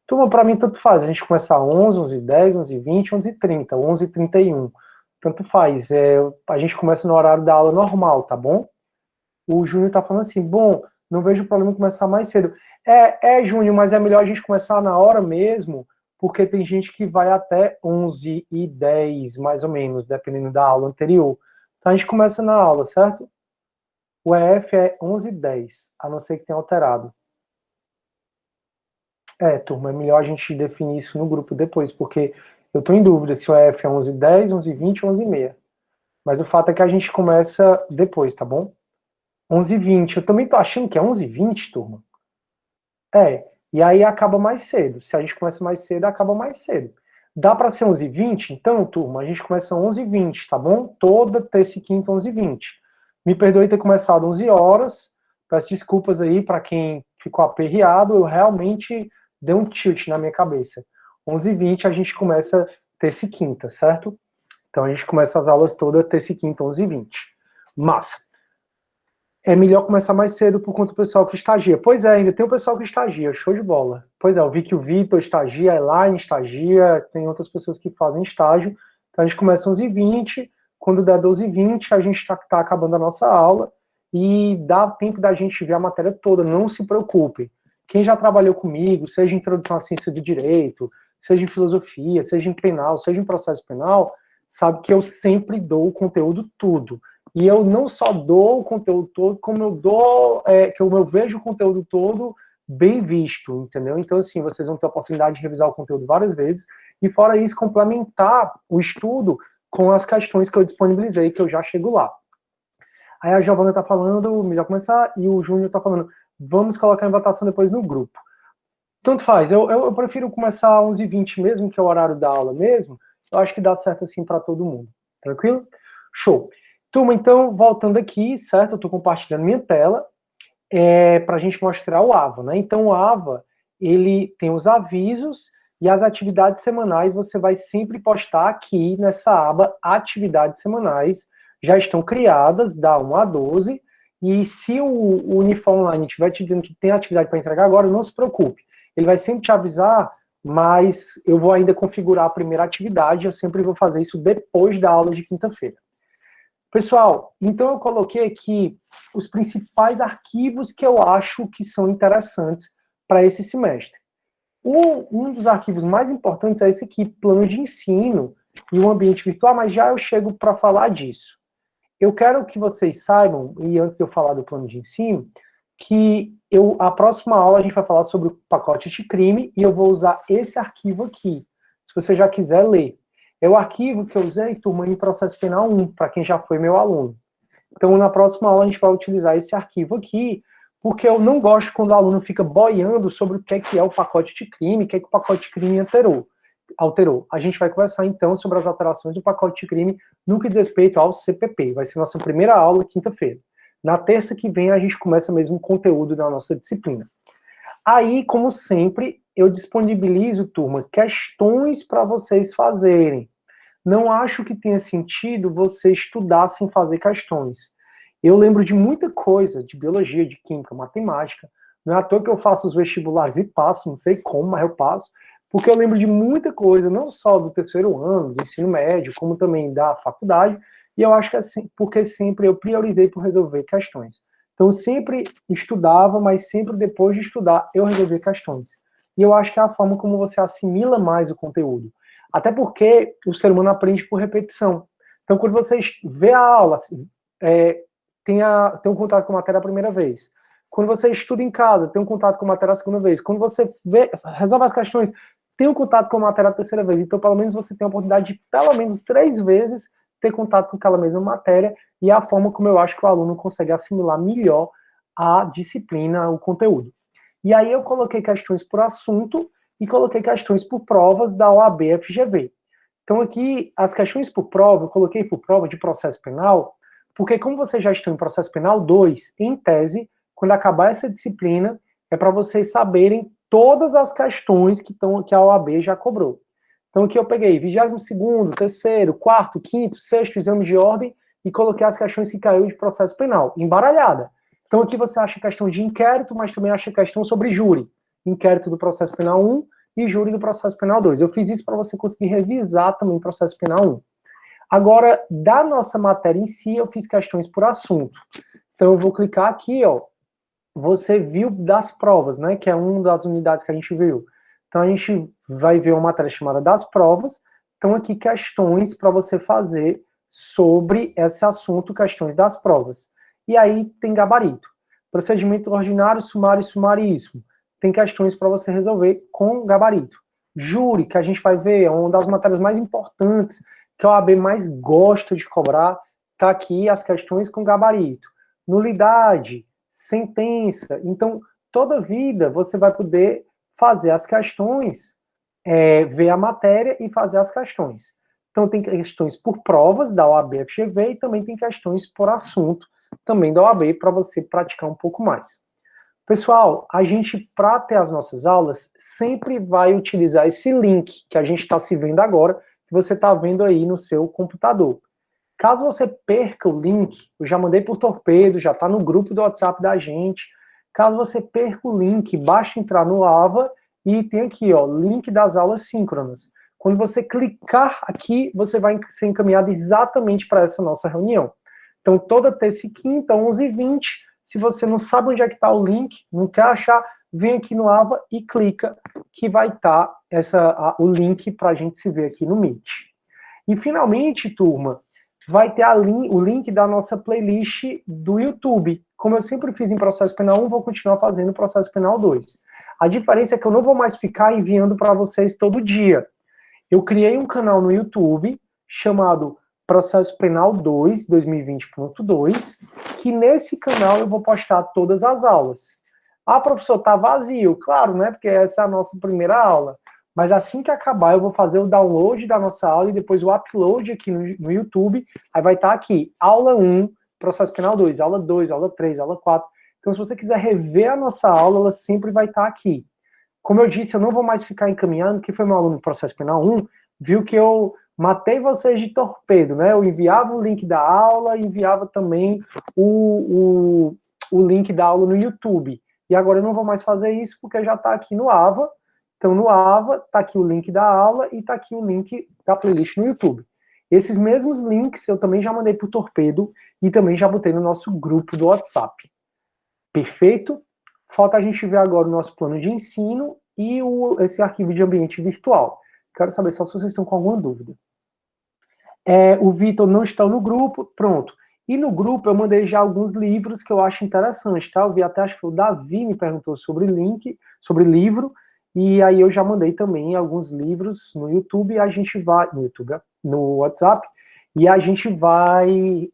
Turma, para mim tanto faz, a gente começa às 11, 11h10, 11h20, 11h30, 11h31, tanto faz, a gente começa no horário da aula normal, tá bom? O Júnior tá falando assim, bom, não vejo problema em começar mais cedo. Júnior, mas é melhor a gente começar na hora mesmo, porque tem gente que vai até 11h10, mais ou menos, dependendo da aula anterior. Então a gente começa na aula, certo? O EF é 11h10, a não ser que tenha alterado. Turma, é melhor a gente definir isso no grupo depois, porque eu tô em dúvida se o EF é 11h10, 11h20 ou 11h30. Mas o fato é que a gente começa depois, tá bom? 11h20. Eu também tô achando que é 11h20, turma. E aí acaba mais cedo. Se a gente começa mais cedo, acaba mais cedo. Dá para ser 11h20? Então, turma, a gente começa 11h20, tá bom? Toda terça e quinta, 11h20. Me perdoe ter começado 11 horas. Peço desculpas aí para quem ficou aperreado. Eu realmente dei um tilt na minha cabeça. 11h20 a gente começa terça e quinta, certo? Então a gente começa as aulas todas terça e quinta, 11h20. Massa. É melhor começar mais cedo por conta do pessoal que estagia. Pois é, ainda tem o pessoal que estagia, show de bola. Pois é, eu vi que o Vitor estagia, a Elaine estagia, tem outras pessoas que fazem estágio. Então a gente começa às 11h20, quando der 12h20 a gente tá acabando a nossa aula e dá tempo da gente ver a matéria toda, não se preocupem. Quem já trabalhou comigo, seja em introdução à ciência do direito, seja em filosofia, seja em penal, seja em processo penal, sabe que eu sempre dou o conteúdo tudo. E eu não só dou o conteúdo todo, como eu vejo o conteúdo todo bem visto, entendeu? Então, assim, vocês vão ter a oportunidade de revisar o conteúdo várias vezes, e fora isso, complementar o estudo com as questões que eu disponibilizei, que eu já chego lá. Aí a Giovana tá falando, melhor começar, e o Júnior tá falando, vamos colocar em votação depois no grupo. Tanto faz, eu prefiro começar às 11h20 mesmo, que é o horário da aula mesmo, eu acho que dá certo assim para todo mundo. Tranquilo? Show. Turma, então, voltando aqui, certo? Eu estou compartilhando minha tela para a gente mostrar o AVA, né? Então, o AVA, ele tem os avisos e as atividades semanais, você vai sempre postar aqui nessa aba Atividades Semanais, já estão criadas, da 1 a 12, E se o Unifor Online estiver te dizendo que tem atividade para entregar agora, não se preocupe. Ele vai sempre te avisar, mas eu vou ainda configurar a primeira atividade, eu sempre vou fazer isso depois da aula de quinta-feira. Pessoal, então eu coloquei aqui os principais arquivos que eu acho que são interessantes para esse semestre. Um dos arquivos mais importantes é esse aqui, plano de ensino e o ambiente virtual, mas já eu chego para falar disso. Eu quero que vocês saibam, e antes de eu falar do plano de ensino, que a próxima aula a gente vai falar sobre o pacote de crime e eu vou usar esse arquivo aqui, se você já quiser ler. É o arquivo que eu usei, turma, em processo penal 1, para quem já foi meu aluno. Então, na próxima aula a gente vai utilizar esse arquivo aqui, porque eu não gosto quando o aluno fica boiando sobre o que é o pacote de crime, o que é que o pacote de crime alterou. A gente vai conversar, então, sobre as alterações do pacote de crime no que diz respeito ao CPP. Vai ser nossa primeira aula, quinta-feira. Na terça que vem, a gente começa mesmo o conteúdo da nossa disciplina. Aí, como sempre, eu disponibilizo, turma, questões para vocês fazerem. Não acho que tenha sentido você estudar sem fazer questões. Eu lembro de muita coisa, de biologia, de química, matemática. Não é à toa que eu faço os vestibulares e passo, não sei como, mas eu passo, porque eu lembro de muita coisa, não só do terceiro ano, do ensino médio, como também da faculdade, e eu acho que é assim, porque sempre eu priorizei por resolver questões. Então, eu sempre estudava, mas sempre depois de estudar, eu resolvia questões. E eu acho que é a forma como você assimila mais o conteúdo. Até porque o ser humano aprende por repetição. Então, quando você vê a aula, assim, tem um contato com a matéria a primeira vez. Quando você estuda em casa, tem um contato com a matéria a segunda vez. Quando você resolve as questões, tem um contato com a matéria a terceira vez. Então, pelo menos você tem a oportunidade de, pelo menos 3 vezes, ter contato com aquela mesma matéria, e é a forma como eu acho que o aluno consegue assimilar melhor a disciplina, o conteúdo. E aí eu coloquei questões por assunto e coloquei questões por provas da OAB FGV. Então aqui, as questões por prova, eu coloquei por prova de processo penal, porque como vocês já estão em processo penal 2, em tese, quando acabar essa disciplina, é para vocês saberem todas as questões que a OAB já cobrou. Então aqui eu peguei 22º, 3º, 4º, 5º, 6º exame de ordem e coloquei as questões que caiu de processo penal, embaralhada. Então aqui você acha questão de inquérito, mas também acha questão sobre júri. Inquérito do processo penal 1 e júri do processo penal 2. Eu fiz isso para você conseguir revisar também o processo penal 1. Agora, da nossa matéria em si, eu fiz questões por assunto. Então eu vou clicar aqui, ó. Você viu das provas, né? Que é uma das unidades que a gente viu. Então, a gente vai ver uma matéria chamada das provas. Então, aqui, questões para você fazer sobre esse assunto, questões das provas. E aí, tem gabarito. Procedimento ordinário, sumário e sumaríssimo. Tem questões para você resolver com gabarito. Júri, que a gente vai ver, é uma das matérias mais importantes, que a OAB mais gosta de cobrar. Está aqui as questões com gabarito. Nulidade, sentença. Então, toda vida você vai poder fazer as questões, ver a matéria e fazer as questões. Então, tem questões por provas da OAB FGV e também tem questões por assunto, também da OAB, para você praticar um pouco mais. Pessoal, a gente, para ter as nossas aulas, sempre vai utilizar esse link que a gente está se vendo agora, que você está vendo aí no seu computador. Caso você perca o link, eu já mandei por torpedo, já está no grupo do WhatsApp da gente. Caso você perca o link, basta entrar no AVA e tem aqui, ó, link das aulas síncronas. Quando você clicar aqui, você vai ser encaminhado exatamente para essa nossa reunião. Então, toda terça e quinta, 11h20, se você não sabe onde é que está o link, não quer achar, vem aqui no AVA e clica, que vai estar o link para a gente se ver aqui no Meet. E, finalmente, turma, vai ter o link da nossa playlist do YouTube. Como eu sempre fiz em processo penal 1, vou continuar fazendo processo penal 2. A diferença é que eu não vou mais ficar enviando para vocês todo dia. Eu criei um canal no YouTube chamado Processo Penal 2, 2020.2, que nesse canal eu vou postar todas as aulas. Ah, professor, tá vazio. Claro, né? Porque essa é a nossa primeira aula. Mas assim que acabar, eu vou fazer o download da nossa aula e depois o upload aqui no YouTube. Aí vai estar aqui, aula 1, processo penal 2, aula 2, aula 3, aula 4. Então, se você quiser rever a nossa aula, ela sempre vai estar aqui. Como eu disse, eu não vou mais ficar encaminhando. Quem foi meu aluno do processo penal 1, viu que eu matei vocês de torpedo, né? Eu enviava o link da aula, enviava também o link da aula no YouTube. E agora eu não vou mais fazer isso porque já está aqui no Ava. Então, no Ava, está aqui o link da aula e está aqui o link da playlist no YouTube. Esses mesmos links eu também já mandei para o Torpedo e também já botei no nosso grupo do WhatsApp. Perfeito? Falta a gente ver agora o nosso plano de ensino e esse arquivo de ambiente virtual. Quero saber só se vocês estão com alguma dúvida. O Vitor não está no grupo, pronto. E no grupo eu mandei já alguns livros que eu acho interessantes, tá? Eu vi até, acho que foi o Davi me perguntou sobre livro, e aí eu já mandei também alguns livros no YouTube, e a gente vai, no WhatsApp, e a gente vai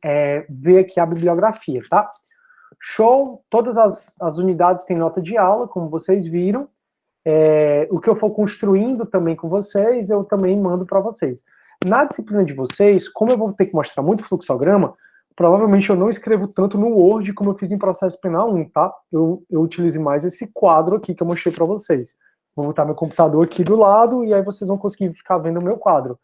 ver aqui a bibliografia, tá? Show, todas as unidades têm nota de aula, como vocês viram. O que eu for construindo também com vocês, eu também mando para vocês. Na disciplina de vocês, como eu vou ter que mostrar muito fluxograma, provavelmente eu não escrevo tanto no Word como eu fiz em processo penal 1, tá? Eu utilizo mais esse quadro aqui que eu mostrei para vocês. Vou botar meu computador aqui do lado e aí vocês vão conseguir ficar vendo o meu quadro.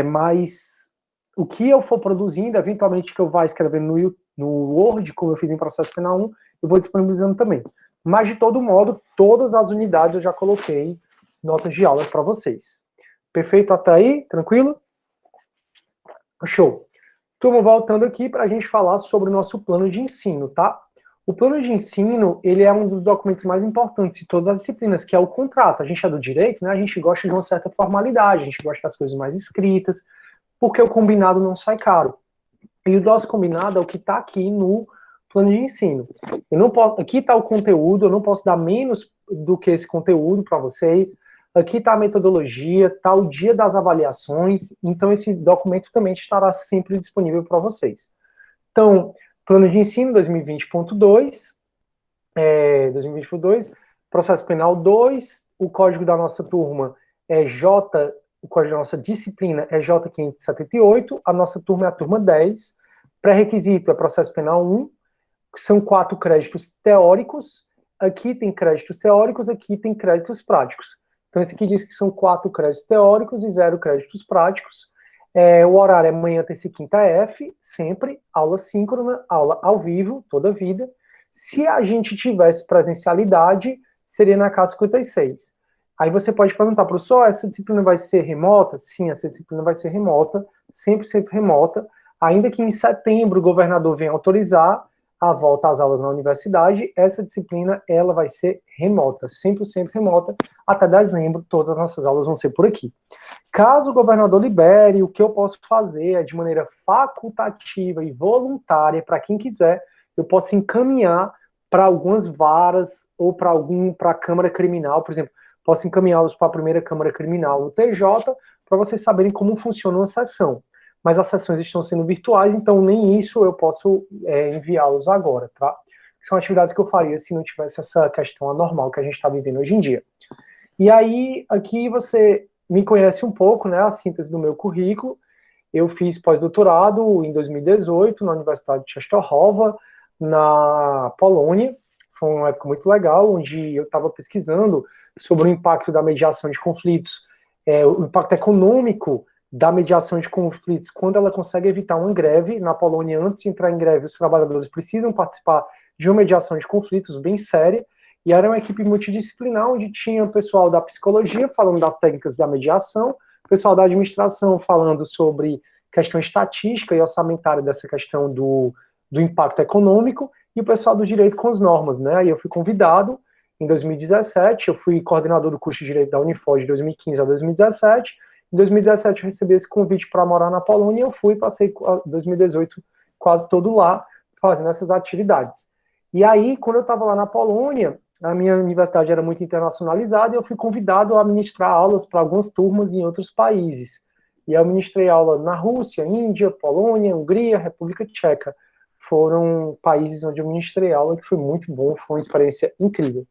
Mas o que eu for produzindo, eventualmente que eu vá escrevendo no Word, como eu fiz em processo penal 1, eu vou disponibilizando também. Mas, de todo modo, todas as unidades eu já coloquei notas de aula para vocês. Perfeito até aí? Tranquilo? Show. Turma, voltando aqui para a gente falar sobre o nosso plano de ensino, tá? O plano de ensino, ele é um dos documentos mais importantes de todas as disciplinas, que é o contrato. A gente é do direito, né? A gente gosta de uma certa formalidade, a gente gosta das coisas mais escritas, porque o combinado não sai caro. E o nosso combinado é o que está aqui no plano de ensino. Eu não posso, aqui está o conteúdo, eu não posso dar menos do que esse conteúdo para vocês. Aqui está a metodologia, está o dia das avaliações, então esse documento também estará sempre disponível para vocês. Então, plano de ensino 2020.2, 2022, processo penal 2, o código da nossa turma é o código da nossa disciplina é J578, a nossa turma é a turma 10, pré-requisito é processo penal 1, são 4 créditos teóricos, aqui tem créditos teóricos, aqui tem créditos práticos. Então, esse aqui diz que são 4 créditos teóricos e 0 créditos práticos. O horário é manhã, terça e quinta F, sempre, aula síncrona, aula ao vivo, toda a vida. Se a gente tivesse presencialidade, seria na Casa 56. Aí você pode perguntar, professor, essa disciplina vai ser remota? Sim, essa disciplina vai ser remota, 100% remota, ainda que em setembro o governador venha autorizar a volta às aulas na universidade, essa disciplina ela vai ser remota, 100% remota, até dezembro, todas as nossas aulas vão ser por aqui. Caso o governador libere, o que eu posso fazer é de maneira facultativa e voluntária, para quem quiser, eu posso encaminhar para algumas varas ou para a Câmara Criminal, por exemplo, posso encaminhá-los para a primeira Câmara Criminal no TJ, para vocês saberem como funciona uma sessão. Mas as sessões estão sendo virtuais, então nem isso eu posso enviá-los agora, tá? São atividades que eu faria se não tivesse essa questão anormal que a gente está vivendo hoje em dia. E aí, aqui você me conhece um pouco, né, a síntese do meu currículo. Eu fiz pós-doutorado em 2018 na Universidade de Częstochowa, na Polônia. Foi uma época muito legal, onde eu estava pesquisando sobre o impacto da mediação de conflitos, o impacto econômico da mediação de conflitos, quando ela consegue evitar uma greve. Na Polônia, antes de entrar em greve, os trabalhadores precisam participar de uma mediação de conflitos bem séria, e era uma equipe multidisciplinar, onde tinha o pessoal da psicologia, falando das técnicas da mediação, o pessoal da administração, falando sobre questão estatística e orçamentária dessa questão do impacto econômico, e o pessoal do direito com as normas, né? Aí eu fui convidado em 2017, eu fui coordenador do curso de Direito da Unifor de 2015 a 2017, em 2017 eu recebi esse convite para morar na Polônia, eu fui, passei 2018 quase todo lá, fazendo essas atividades. E aí, quando eu estava lá na Polônia, a minha universidade era muito internacionalizada e eu fui convidado a ministrar aulas para algumas turmas em outros países. E eu ministrei aula na Rússia, Índia, Polônia, Hungria, República Tcheca. Foram países onde eu ministrei aula, que foi muito bom, foi uma experiência incrível.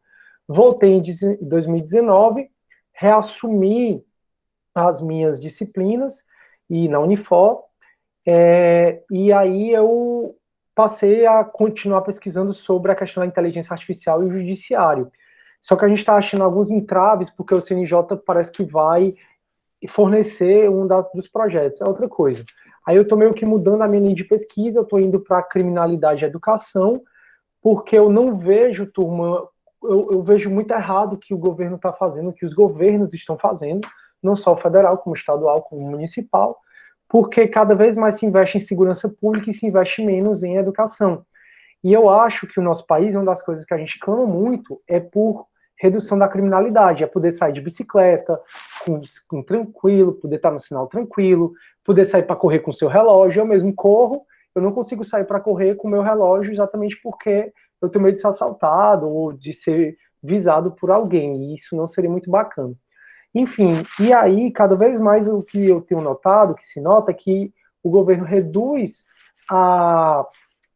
Voltei em 2019, reassumi as minhas disciplinas e na Unifor, e aí eu passei a continuar pesquisando sobre a questão da inteligência artificial e o judiciário. Só que a gente está achando alguns entraves, porque o CNJ parece que vai fornecer dos projetos, é outra coisa. Aí eu estou meio que mudando a minha linha de pesquisa, eu estou indo para criminalidade e educação, porque eu não vejo, turma, eu vejo muito errado o que o governo está fazendo, o que os governos estão fazendo, não só o federal, como o estadual, como o municipal, porque cada vez mais se investe em segurança pública e se investe menos em educação. E eu acho que o nosso país, uma das coisas que a gente clama muito é por redução da criminalidade, é poder sair de bicicleta com tranquilo, poder estar no sinal tranquilo, poder sair para correr com o seu relógio. Eu mesmo corro, eu não consigo sair para correr com o meu relógio exatamente porque eu tenho medo de ser assaltado ou de ser visado por alguém, e isso não seria muito bacana. Enfim, e aí, cada vez mais o que eu tenho notado, que se nota, é que o governo reduz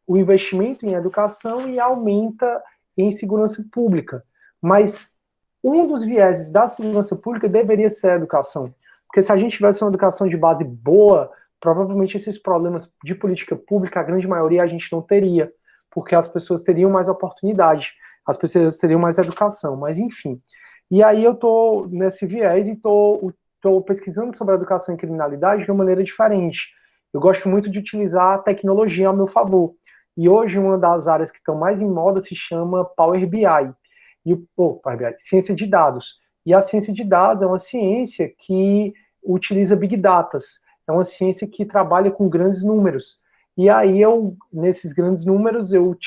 o investimento em educação e aumenta em segurança pública. Mas um dos vieses da segurança pública deveria ser a educação. Porque se a gente tivesse uma educação de base boa, provavelmente esses problemas de política pública, a grande maioria a gente não teria, porque as pessoas teriam mais oportunidade, as pessoas teriam mais educação, mas enfim. E aí eu estou nesse viés e estou pesquisando sobre a educação e criminalidade de uma maneira diferente. Eu gosto muito de utilizar a tecnologia ao meu favor. E hoje uma das áreas que estão mais em moda se chama Power BI. Power BI, ciência de dados. E a ciência de dados é uma ciência que utiliza Big Data. É uma ciência que trabalha com grandes números. E aí nesses grandes números, eu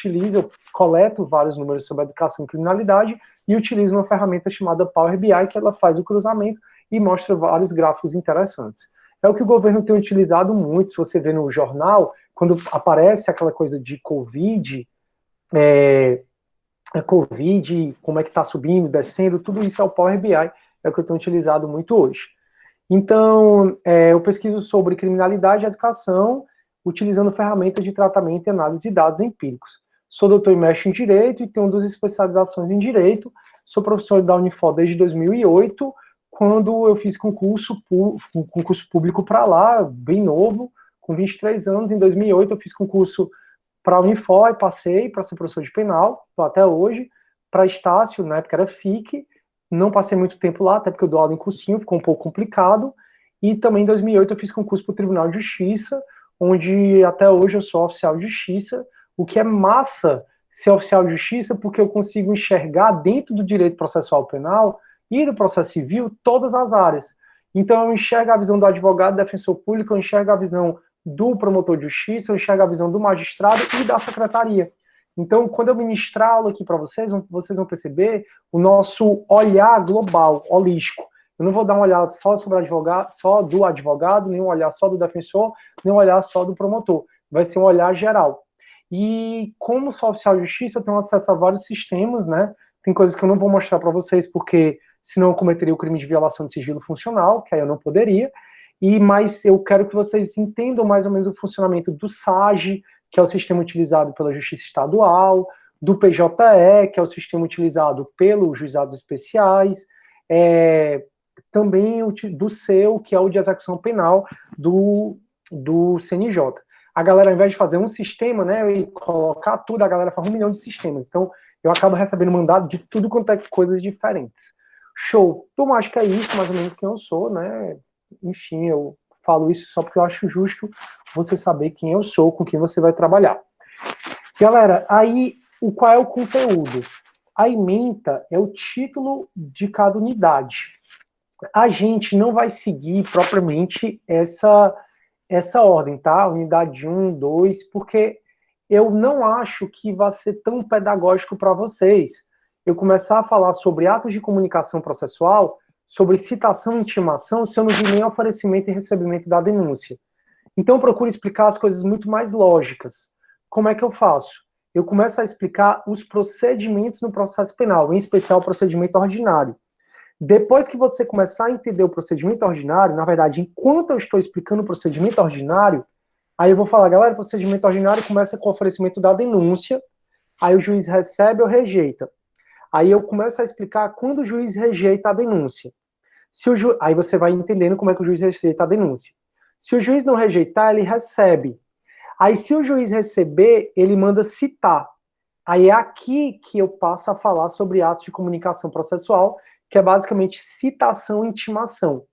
coleto vários números sobre educação e criminalidade e utilizo uma ferramenta chamada Power BI, que ela faz o cruzamento e mostra vários gráficos interessantes. É o que o governo tem utilizado muito, se você vê no jornal, quando aparece aquela coisa de Covid, Covid, como é que está subindo, descendo, tudo isso é o Power BI, é o que eu tenho utilizado muito hoje. Então, eu pesquiso sobre criminalidade e educação, utilizando ferramentas de tratamento e análise de dados empíricos. Sou doutor e mestre em Direito e tenho 2 especializações em Direito. Sou professor da Unifor desde 2008, quando eu fiz concurso público para lá, bem novo, com 23 anos. Em 2008 eu fiz concurso para a Unifor e passei para ser professor de penal, estou até hoje. Para Estácio, na época era FIC, não passei muito tempo lá, até porque eu dou aula em cursinho, ficou um pouco complicado. E também em 2008 eu fiz concurso para o Tribunal de Justiça, onde até hoje eu sou oficial de justiça, o que é massa ser oficial de justiça, porque eu consigo enxergar dentro do direito processual penal e do processo civil todas as áreas. Então eu enxergo a visão do advogado, defensor público, eu enxergo a visão do promotor de justiça, eu enxergo a visão do magistrado e da secretaria. Então, quando eu ministrar aula aqui para vocês vão perceber o nosso olhar global, holístico. Eu não vou dar um olhar só sobre o advogado, só do advogado, nem um olhar só do defensor, nem um olhar só do promotor. Vai ser um olhar geral. E como sou oficial de justiça, eu tenho acesso a vários sistemas, né? Tem coisas que eu não vou mostrar para vocês, porque senão eu cometeria o crime de violação de sigilo funcional, que aí eu não poderia. Mas eu quero que vocês entendam mais ou menos o funcionamento do SAGE, que é o sistema utilizado pela Justiça Estadual, do PJE, que é o sistema utilizado pelos juizados especiais, também do SEU, que é o de execução penal do CNJ. A galera, ao invés de fazer um sistema, né, e colocar tudo, a galera faz 1 milhão de sistemas. Então, eu acabo recebendo mandado de tudo quanto é coisas diferentes. Show. Eu acho que é isso, mais ou menos, quem eu sou, né? Enfim, eu falo isso só porque eu acho justo você saber quem eu sou, com quem você vai trabalhar. Galera, aí, qual é o conteúdo? A ementa é o título de cada unidade. A gente não vai seguir propriamente essa ordem, tá? Unidade 1, 2, porque eu não acho que vai ser tão pedagógico para vocês. Eu começar a falar sobre atos de comunicação processual, sobre citação e intimação, se eu não vi nem oferecimento e recebimento da denúncia. Então, eu procuro explicar as coisas muito mais lógicas. Como é que eu faço? Eu começo a explicar os procedimentos no processo penal, em especial o procedimento ordinário. Depois que você começar a entender o procedimento ordinário, na verdade, enquanto eu estou explicando o procedimento ordinário, aí eu vou falar, galera, o procedimento ordinário começa com o oferecimento da denúncia, aí o juiz recebe ou rejeita. Aí eu começo a explicar quando o juiz rejeita a denúncia. Aí você vai entendendo como é que o juiz rejeita a denúncia. Se o juiz não rejeitar, ele recebe. Aí se o juiz receber, ele manda citar. Aí é aqui que eu passo a falar sobre atos de comunicação processual, que é basicamente citação e intimação.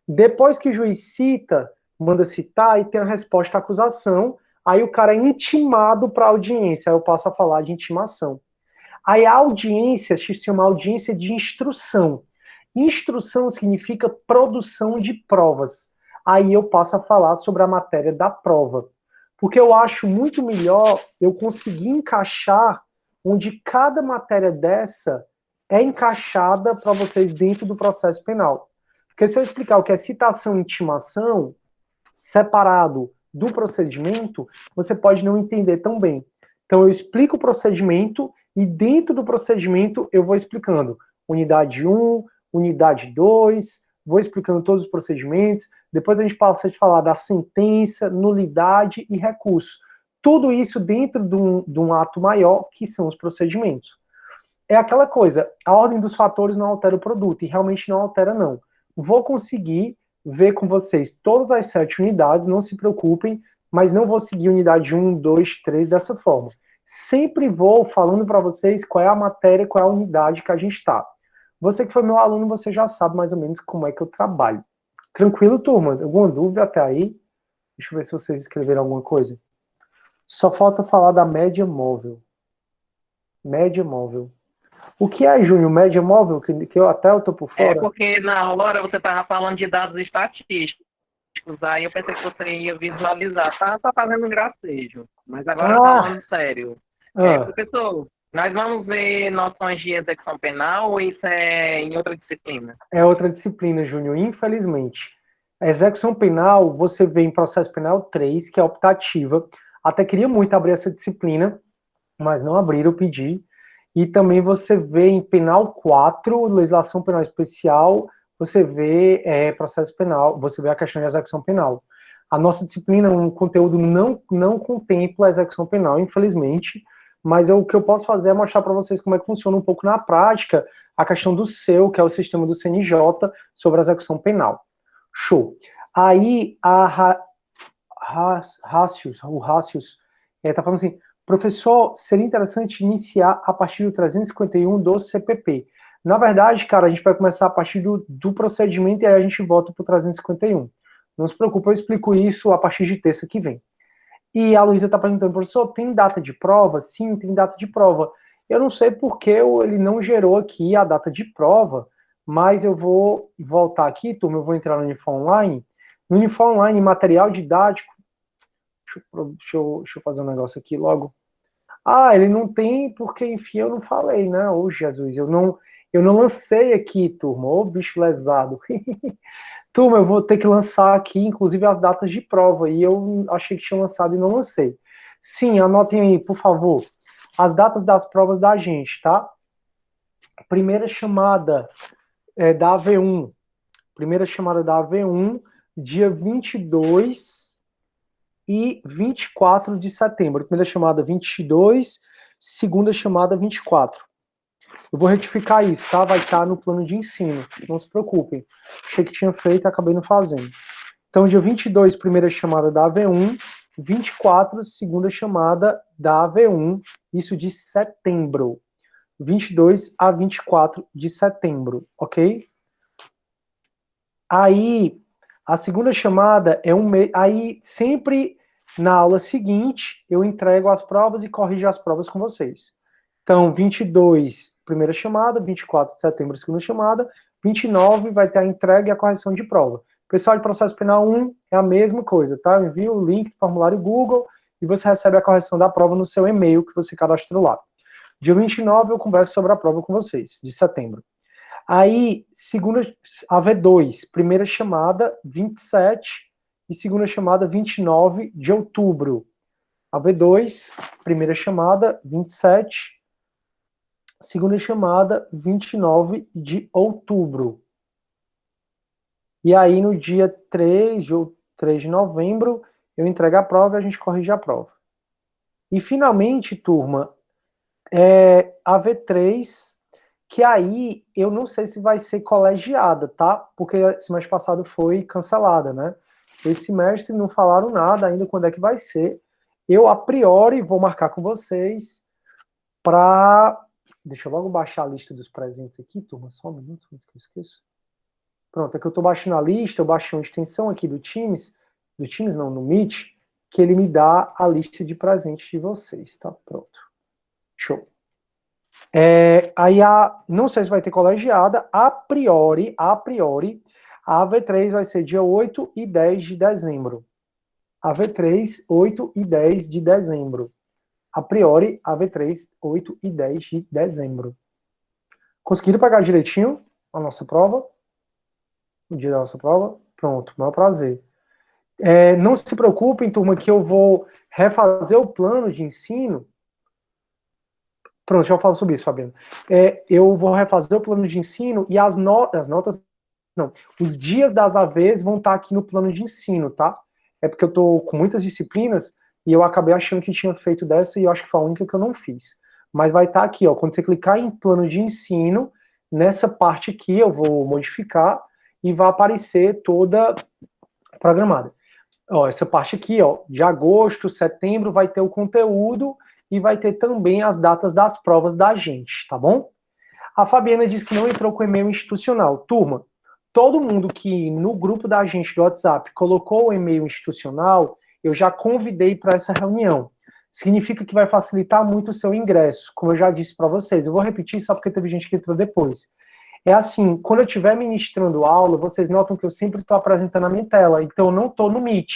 Depois que o juiz cita, manda citar, e tem a resposta à acusação, aí o cara é intimado para a audiência, aí eu passo a falar de intimação. Aí a audiência se chama audiência de instrução. Instrução significa produção de provas. Aí eu passo a falar sobre a matéria da prova. Porque eu acho muito melhor eu conseguir encaixar onde cada matéria dessa é encaixada para vocês dentro do processo penal. Porque se eu explicar o que é citação e intimação, separado do procedimento, você pode não entender tão bem. Então eu explico o procedimento e dentro do procedimento eu vou explicando unidade 1, unidade 2, vou explicando todos os procedimentos, depois a gente passa a falar da sentença, nulidade e recurso. Tudo isso dentro de um ato maior, que são os procedimentos. É aquela coisa, a ordem dos fatores não altera o produto, e realmente não altera não. Vou conseguir ver com vocês todas as 7 unidades, não se preocupem, mas não vou seguir unidade 1, 2, 3 dessa forma. Sempre vou falando para vocês qual é a matéria, qual é a unidade que a gente está. Você que foi meu aluno, você já sabe mais ou menos como é que eu trabalho. Tranquilo, turma? Alguma dúvida até aí? Deixa eu ver se vocês escreveram alguma coisa. Só falta falar da média móvel. Média móvel. O que é, Júnior, média móvel? Que eu até estou por fora. É porque na hora você estava falando de dados estatísticos, aí eu pensei que você ia visualizar. Tá só fazendo um gracejo. Mas agora falando sério. Professor, nós vamos ver noções de execução penal ou isso é em outra disciplina? É outra disciplina, Júnior, infelizmente. A execução penal, você vê em processo penal 3, que é optativa. Até queria muito abrir essa disciplina, mas não abriram, eu pedi. E também você vê em penal 4, legislação penal especial, você vê processo penal, você vê a questão de execução penal. A nossa disciplina, um conteúdo não contempla a execução penal, infelizmente, mas o que eu posso fazer é mostrar para vocês como é que funciona um pouco na prática a questão do SEU, que é o sistema do CNJ, sobre a execução penal. Show. Aí, o Rácios está falando assim, professor, seria interessante iniciar a partir do 351 do CPP. Na verdade, cara, a gente vai começar a partir do procedimento e aí a gente volta para o 351. Não se preocupe, eu explico isso a partir de terça que vem. E a Luísa está perguntando, professor, tem data de prova? Sim, tem data de prova. Eu não sei porque ele não gerou aqui a data de prova, mas eu vou voltar aqui, turma, eu vou entrar no Unifor Online. No Unifor Online, material didático, deixa eu fazer um negócio aqui logo. Ah, ele não tem porque, enfim, eu não falei, né? Ô, Jesus, eu não lancei aqui, turma. Ô, bicho lesado. Turma, eu vou ter que lançar aqui, inclusive, as datas de prova. E eu achei que tinha lançado e não lancei. Sim, anotem aí, por favor. As datas das provas da gente, tá? Primeira chamada da AV1. Primeira chamada da AV1, dia 22 e 24 de setembro. Primeira chamada 22, segunda chamada 24. Eu vou retificar isso, tá? Vai estar no plano de ensino, não se preocupem. Achei que tinha feito, acabei não fazendo. Então, dia 22, primeira chamada da AV1, 24, segunda chamada da AV1, isso de setembro. 22 a 24 de setembro, ok? Aí, a segunda chamada é um mês. Aí, sempre na aula seguinte, eu entrego as provas e corrijo as provas com vocês. Então, 22, primeira chamada, 24 de setembro, segunda chamada, 29 vai ter a entrega e a correção de prova. Pessoal de processo penal 1 é a mesma coisa, tá? Eu envio o link do formulário Google e você recebe a correção da prova no seu e-mail que você cadastrou lá. Dia 29 eu converso sobre a prova com vocês, de setembro. Aí, segunda, AV2, primeira chamada, 27, e segunda chamada, 29 de outubro. AV2, primeira chamada, 27, segunda chamada, 29 de outubro. E aí, no dia 3 de novembro, eu entrego a prova e a gente corrige a prova. E, finalmente, turma, AV3, que aí eu não sei se vai ser colegiada, tá? Porque semestre passado foi cancelada, né? Esse semestre não falaram nada ainda quando é que vai ser. Eu, a priori, vou marcar com vocês para... Deixa eu logo baixar a lista dos presentes aqui, turma, só um minuto, antes que eu esqueça. Pronto, é que eu estou baixando a lista, eu baixei uma extensão aqui do Teams não, no Meet, que ele me dá a lista de presentes de vocês, tá? Pronto. Show. Aí, não sei se vai ter colegiada, a priori, a AV3 vai ser dia 8 e 10 de dezembro. AV3, 8 e 10 de dezembro. A priori, AV3, 8 e 10 de dezembro. Conseguiram pegar direitinho a nossa prova? O dia da nossa prova? Pronto, maior prazer. Não se preocupem, turma, que eu vou refazer o plano de ensino. Pronto, já falo sobre isso, Fabiano. Eu vou refazer o plano de ensino e as notas, não, os dias das AVs vão estar aqui no plano de ensino, tá? É porque eu tô com muitas disciplinas e eu acabei achando que tinha feito dessa e eu acho que foi a única que eu não fiz. Mas vai estar aqui, ó, quando você clicar em plano de ensino, nessa parte aqui eu vou modificar e vai aparecer toda programada. Ó, essa parte aqui, ó, de agosto, setembro, vai ter o conteúdo e vai ter também as datas das provas da gente, tá bom? A Fabiana disse que não entrou com e-mail institucional. Turma, todo mundo que no grupo da gente do WhatsApp colocou o e-mail institucional, eu já convidei para essa reunião. Significa que vai facilitar muito o seu ingresso, como eu já disse para vocês. Eu vou repetir só porque teve gente que entrou depois. É assim, quando eu estiver ministrando aula, vocês notam que eu sempre estou apresentando a minha tela, então eu não estou no Meet.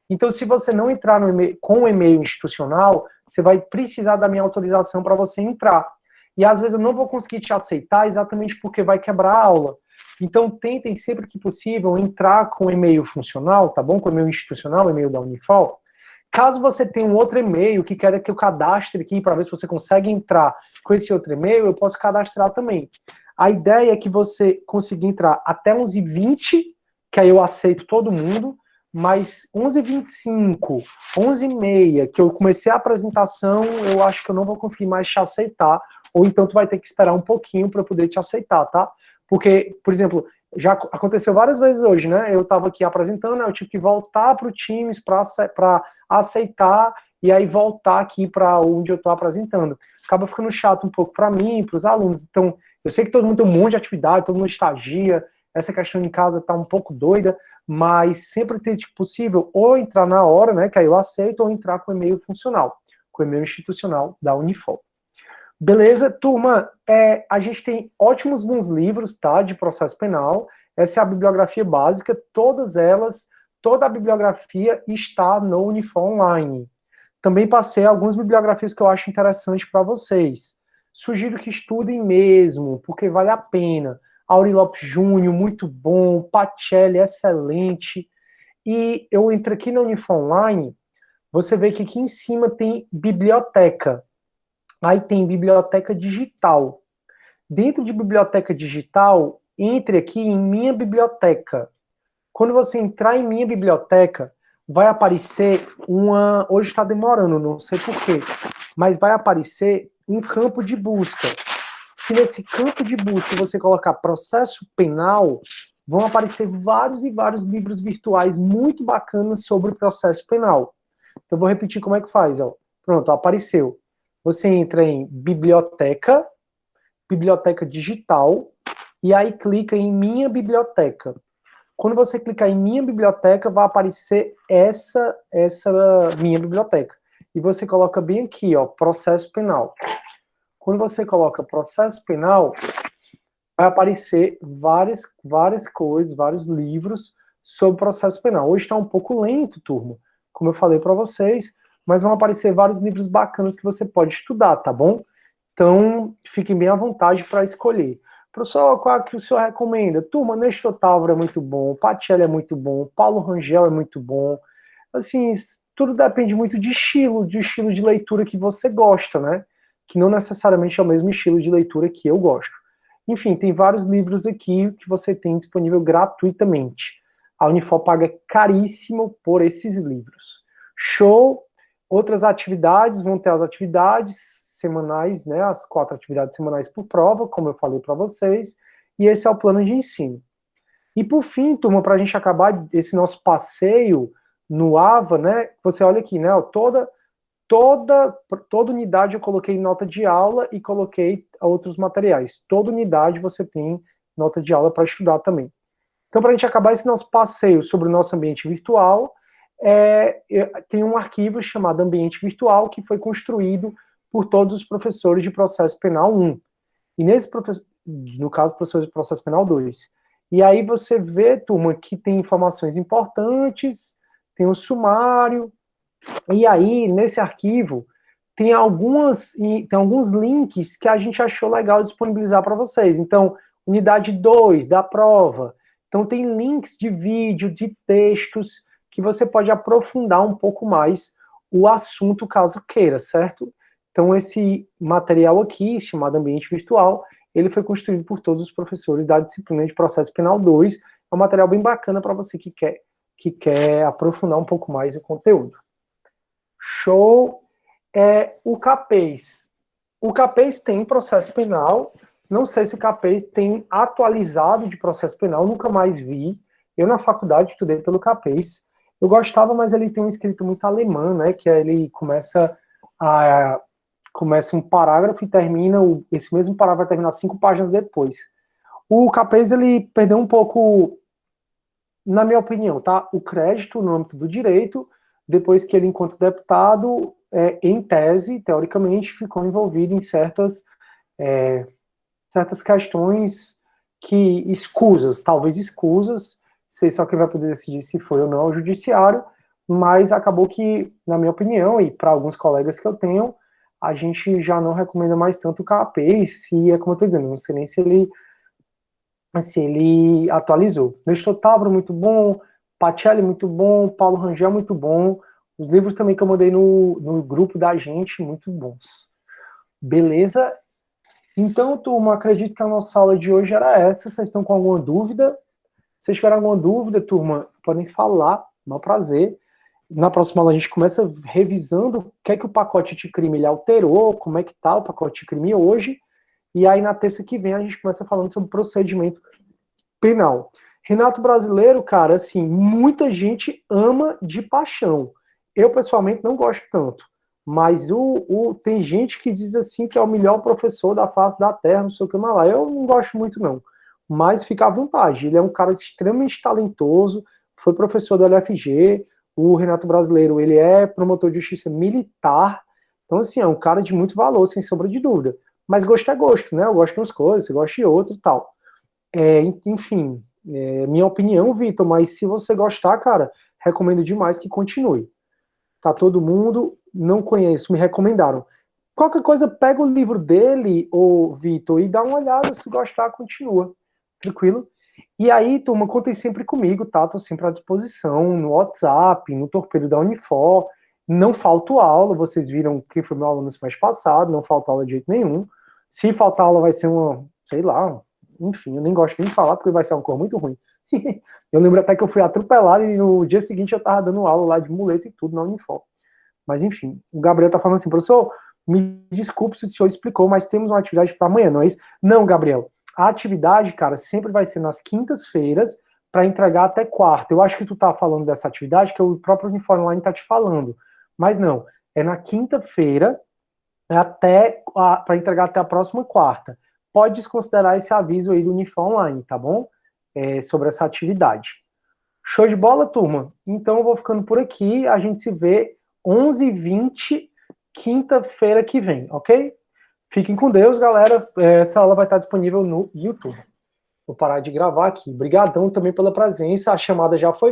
Então, se você não entrar no com o e-mail institucional, você vai precisar da minha autorização para você entrar. E às vezes eu não vou conseguir te aceitar exatamente porque vai quebrar a aula. Então, tentem sempre que possível entrar com o e-mail funcional, tá bom? Com o e-mail institucional, o e-mail da Unifol. Caso você tenha um outro e-mail que queira que eu cadastre aqui para ver se você consegue entrar com esse outro e-mail, eu posso cadastrar também. A ideia é que você consiga entrar até 11h20, que aí eu aceito todo mundo, mas 11h25, 11h30, que eu comecei a apresentação, eu acho que eu não vou conseguir mais te aceitar, ou então tu vai ter que esperar um pouquinho para eu poder te aceitar, tá? Porque, por exemplo, já aconteceu várias vezes hoje, né? Eu estava aqui apresentando, né? Eu tive que voltar para o Teams para aceitar e aí voltar aqui para onde eu estou apresentando. Acaba ficando chato um pouco para mim, para os alunos. Então, eu sei que todo mundo tem um monte de atividade, todo mundo estagia, essa questão de casa está um pouco doida, mas sempre tem tipo, possível ou entrar na hora, né? Que aí eu aceito, ou entrar com o e-mail funcional, com o e-mail institucional da Unifol. Beleza, turma, a gente tem ótimos bons livros, tá, de processo penal, essa é a bibliografia básica, toda a bibliografia está no Unifol Online. Também passei algumas bibliografias que eu acho interessante para vocês. Sugiro que estudem mesmo, porque vale a pena. Auri Lopes Júnior, muito bom, Pacelli, excelente. E eu entro aqui na Unifol Online, você vê que aqui em cima tem biblioteca. Aí tem biblioteca digital. Dentro de biblioteca digital, entre aqui em minha biblioteca. Quando você entrar em minha biblioteca, vai aparecer hoje está demorando, não sei porquê, mas vai aparecer um campo de busca. Se nesse campo de busca você colocar processo penal, vão aparecer vários e vários livros virtuais muito bacanas sobre processo penal. Então, eu vou repetir como é que faz. Ó. Pronto, apareceu. Você entra em biblioteca digital, e aí clica em minha biblioteca. Quando você clicar em minha biblioteca, vai aparecer essa minha biblioteca. E você coloca bem aqui, ó, processo penal. Quando você coloca processo penal, vai aparecer várias coisas, vários livros sobre processo penal. Hoje está um pouco lento, turma, como eu falei para vocês, mas vão aparecer vários livros bacanas que você pode estudar, tá bom? Então, fiquem bem à vontade para escolher. Professor, qual que o senhor recomenda? Turma, Nestor Távora é muito bom, Pacelli é muito bom, Paulo Rangel é muito bom. Assim, tudo depende muito de estilo de leitura que você gosta, né? Que não necessariamente é o mesmo estilo de leitura que eu gosto. Enfim, tem vários livros aqui que você tem disponível gratuitamente. A Unifol paga caríssimo por esses livros. Show! Outras atividades, vão ter as atividades semanais, né, as 4 atividades semanais por prova, como eu falei para vocês, e esse é o plano de ensino. E por fim, turma, para a gente acabar esse nosso passeio no AVA, né, você olha aqui, né, ó, toda unidade eu coloquei nota de aula e coloquei outros materiais. Toda unidade você tem nota de aula para estudar também. Então, para a gente acabar esse nosso passeio sobre o nosso ambiente virtual, tem um arquivo chamado Ambiente Virtual, que foi construído por todos os professores de Processo Penal 1. E no caso, professores de Processo Penal 2. E aí você vê, turma, que tem informações importantes, tem o sumário, e aí, nesse arquivo, tem alguns links que a gente achou legal disponibilizar para vocês. Então, unidade 2 da prova. Então, tem links de vídeo, de textos, que você pode aprofundar um pouco mais o assunto, caso queira, certo? Então, esse material aqui, chamado Ambiente Virtual, ele foi construído por todos os professores da disciplina de Processo Penal 2. É um material bem bacana para você que quer aprofundar um pouco mais o conteúdo. Show! O CAPES. O CAPES tem processo penal. Não sei se o CAPES tem atualizado de processo penal, nunca mais vi. Eu, na faculdade, estudei pelo CAPES. Eu gostava, mas ele tem um escrito muito alemão, né? Que ele começa um parágrafo e esse mesmo parágrafo vai terminar 5 páginas depois. O CAPES, ele perdeu um pouco, na minha opinião, tá? O crédito no âmbito do direito, depois que ele, enquanto deputado, em tese, teoricamente, ficou envolvido em certas questões talvez escusas, sei só quem vai poder decidir se foi ou não o judiciário, mas acabou que, na minha opinião, e para alguns colegas que eu tenho, a gente já não recomenda mais tanto o CAPES, e é como eu estou dizendo, não sei nem se ele atualizou. Nestor Távora, muito bom, Pacelli, muito bom, Paulo Rangel, muito bom, os livros também que eu mandei no grupo da gente, muito bons. Beleza? Então, turma, acredito que a nossa aula de hoje era essa. Vocês estão com alguma dúvida? Se vocês tiverem alguma dúvida, turma, podem falar, é um prazer. Na próxima aula a gente começa revisando o que é que o pacote anticrime ele alterou, como é que está o pacote anticrime hoje, e aí na terça que vem a gente começa falando sobre procedimento penal. Renato Brasileiro, cara, assim, muita gente ama de paixão. Eu, pessoalmente, não gosto tanto. Mas tem gente que diz assim que é o melhor professor da face da terra, não sei o que mais lá. Eu não gosto muito, não. Mas fica à vontade. Ele é um cara extremamente talentoso, foi professor do LFG, o Renato Brasileiro, ele é promotor de justiça militar. Então, assim, é um cara de muito valor, sem sombra de dúvida. Mas gosto é gosto, né? Eu gosto de umas coisas, você gosta de outra e tal. Enfim, minha opinião, Vitor, mas se você gostar, cara, recomendo demais que continue. Tá todo mundo, não conheço, me recomendaram. Qualquer coisa, pega o livro dele, ô Vitor, e dá uma olhada, se tu gostar, continua. Tranquilo? E aí, turma, contem sempre comigo, tá? Tô sempre à disposição, no WhatsApp, no Torpedo da Unifor. Não falto aula, vocês viram que foi meu aluno no semestre passado, não falta aula de jeito nenhum. Se faltar aula vai ser sei lá, enfim, eu nem gosto nem de falar, porque vai ser uma cor muito ruim. Eu lembro até que eu fui atropelado e no dia seguinte eu tava dando aula lá de muleta e tudo na Unifor. Mas enfim, o Gabriel tá falando assim, professor, me desculpe se o senhor explicou, mas temos uma atividade para amanhã, não é isso? Não, Gabriel, a atividade, cara, sempre vai ser nas quintas-feiras para entregar até quarta. Eu acho que tu tá falando dessa atividade que o próprio Uniforme Online tá te falando. Mas não, é na quinta-feira para entregar até a próxima quarta. Pode desconsiderar esse aviso aí do Uniforme Online, tá bom? Sobre essa atividade. Show de bola, turma? Então eu vou ficando por aqui, a gente se vê 11h20, quinta-feira que vem, ok? Fiquem com Deus, galera. Essa aula vai estar disponível no YouTube. Vou parar de gravar aqui. Obrigadão também pela presença. A chamada já foi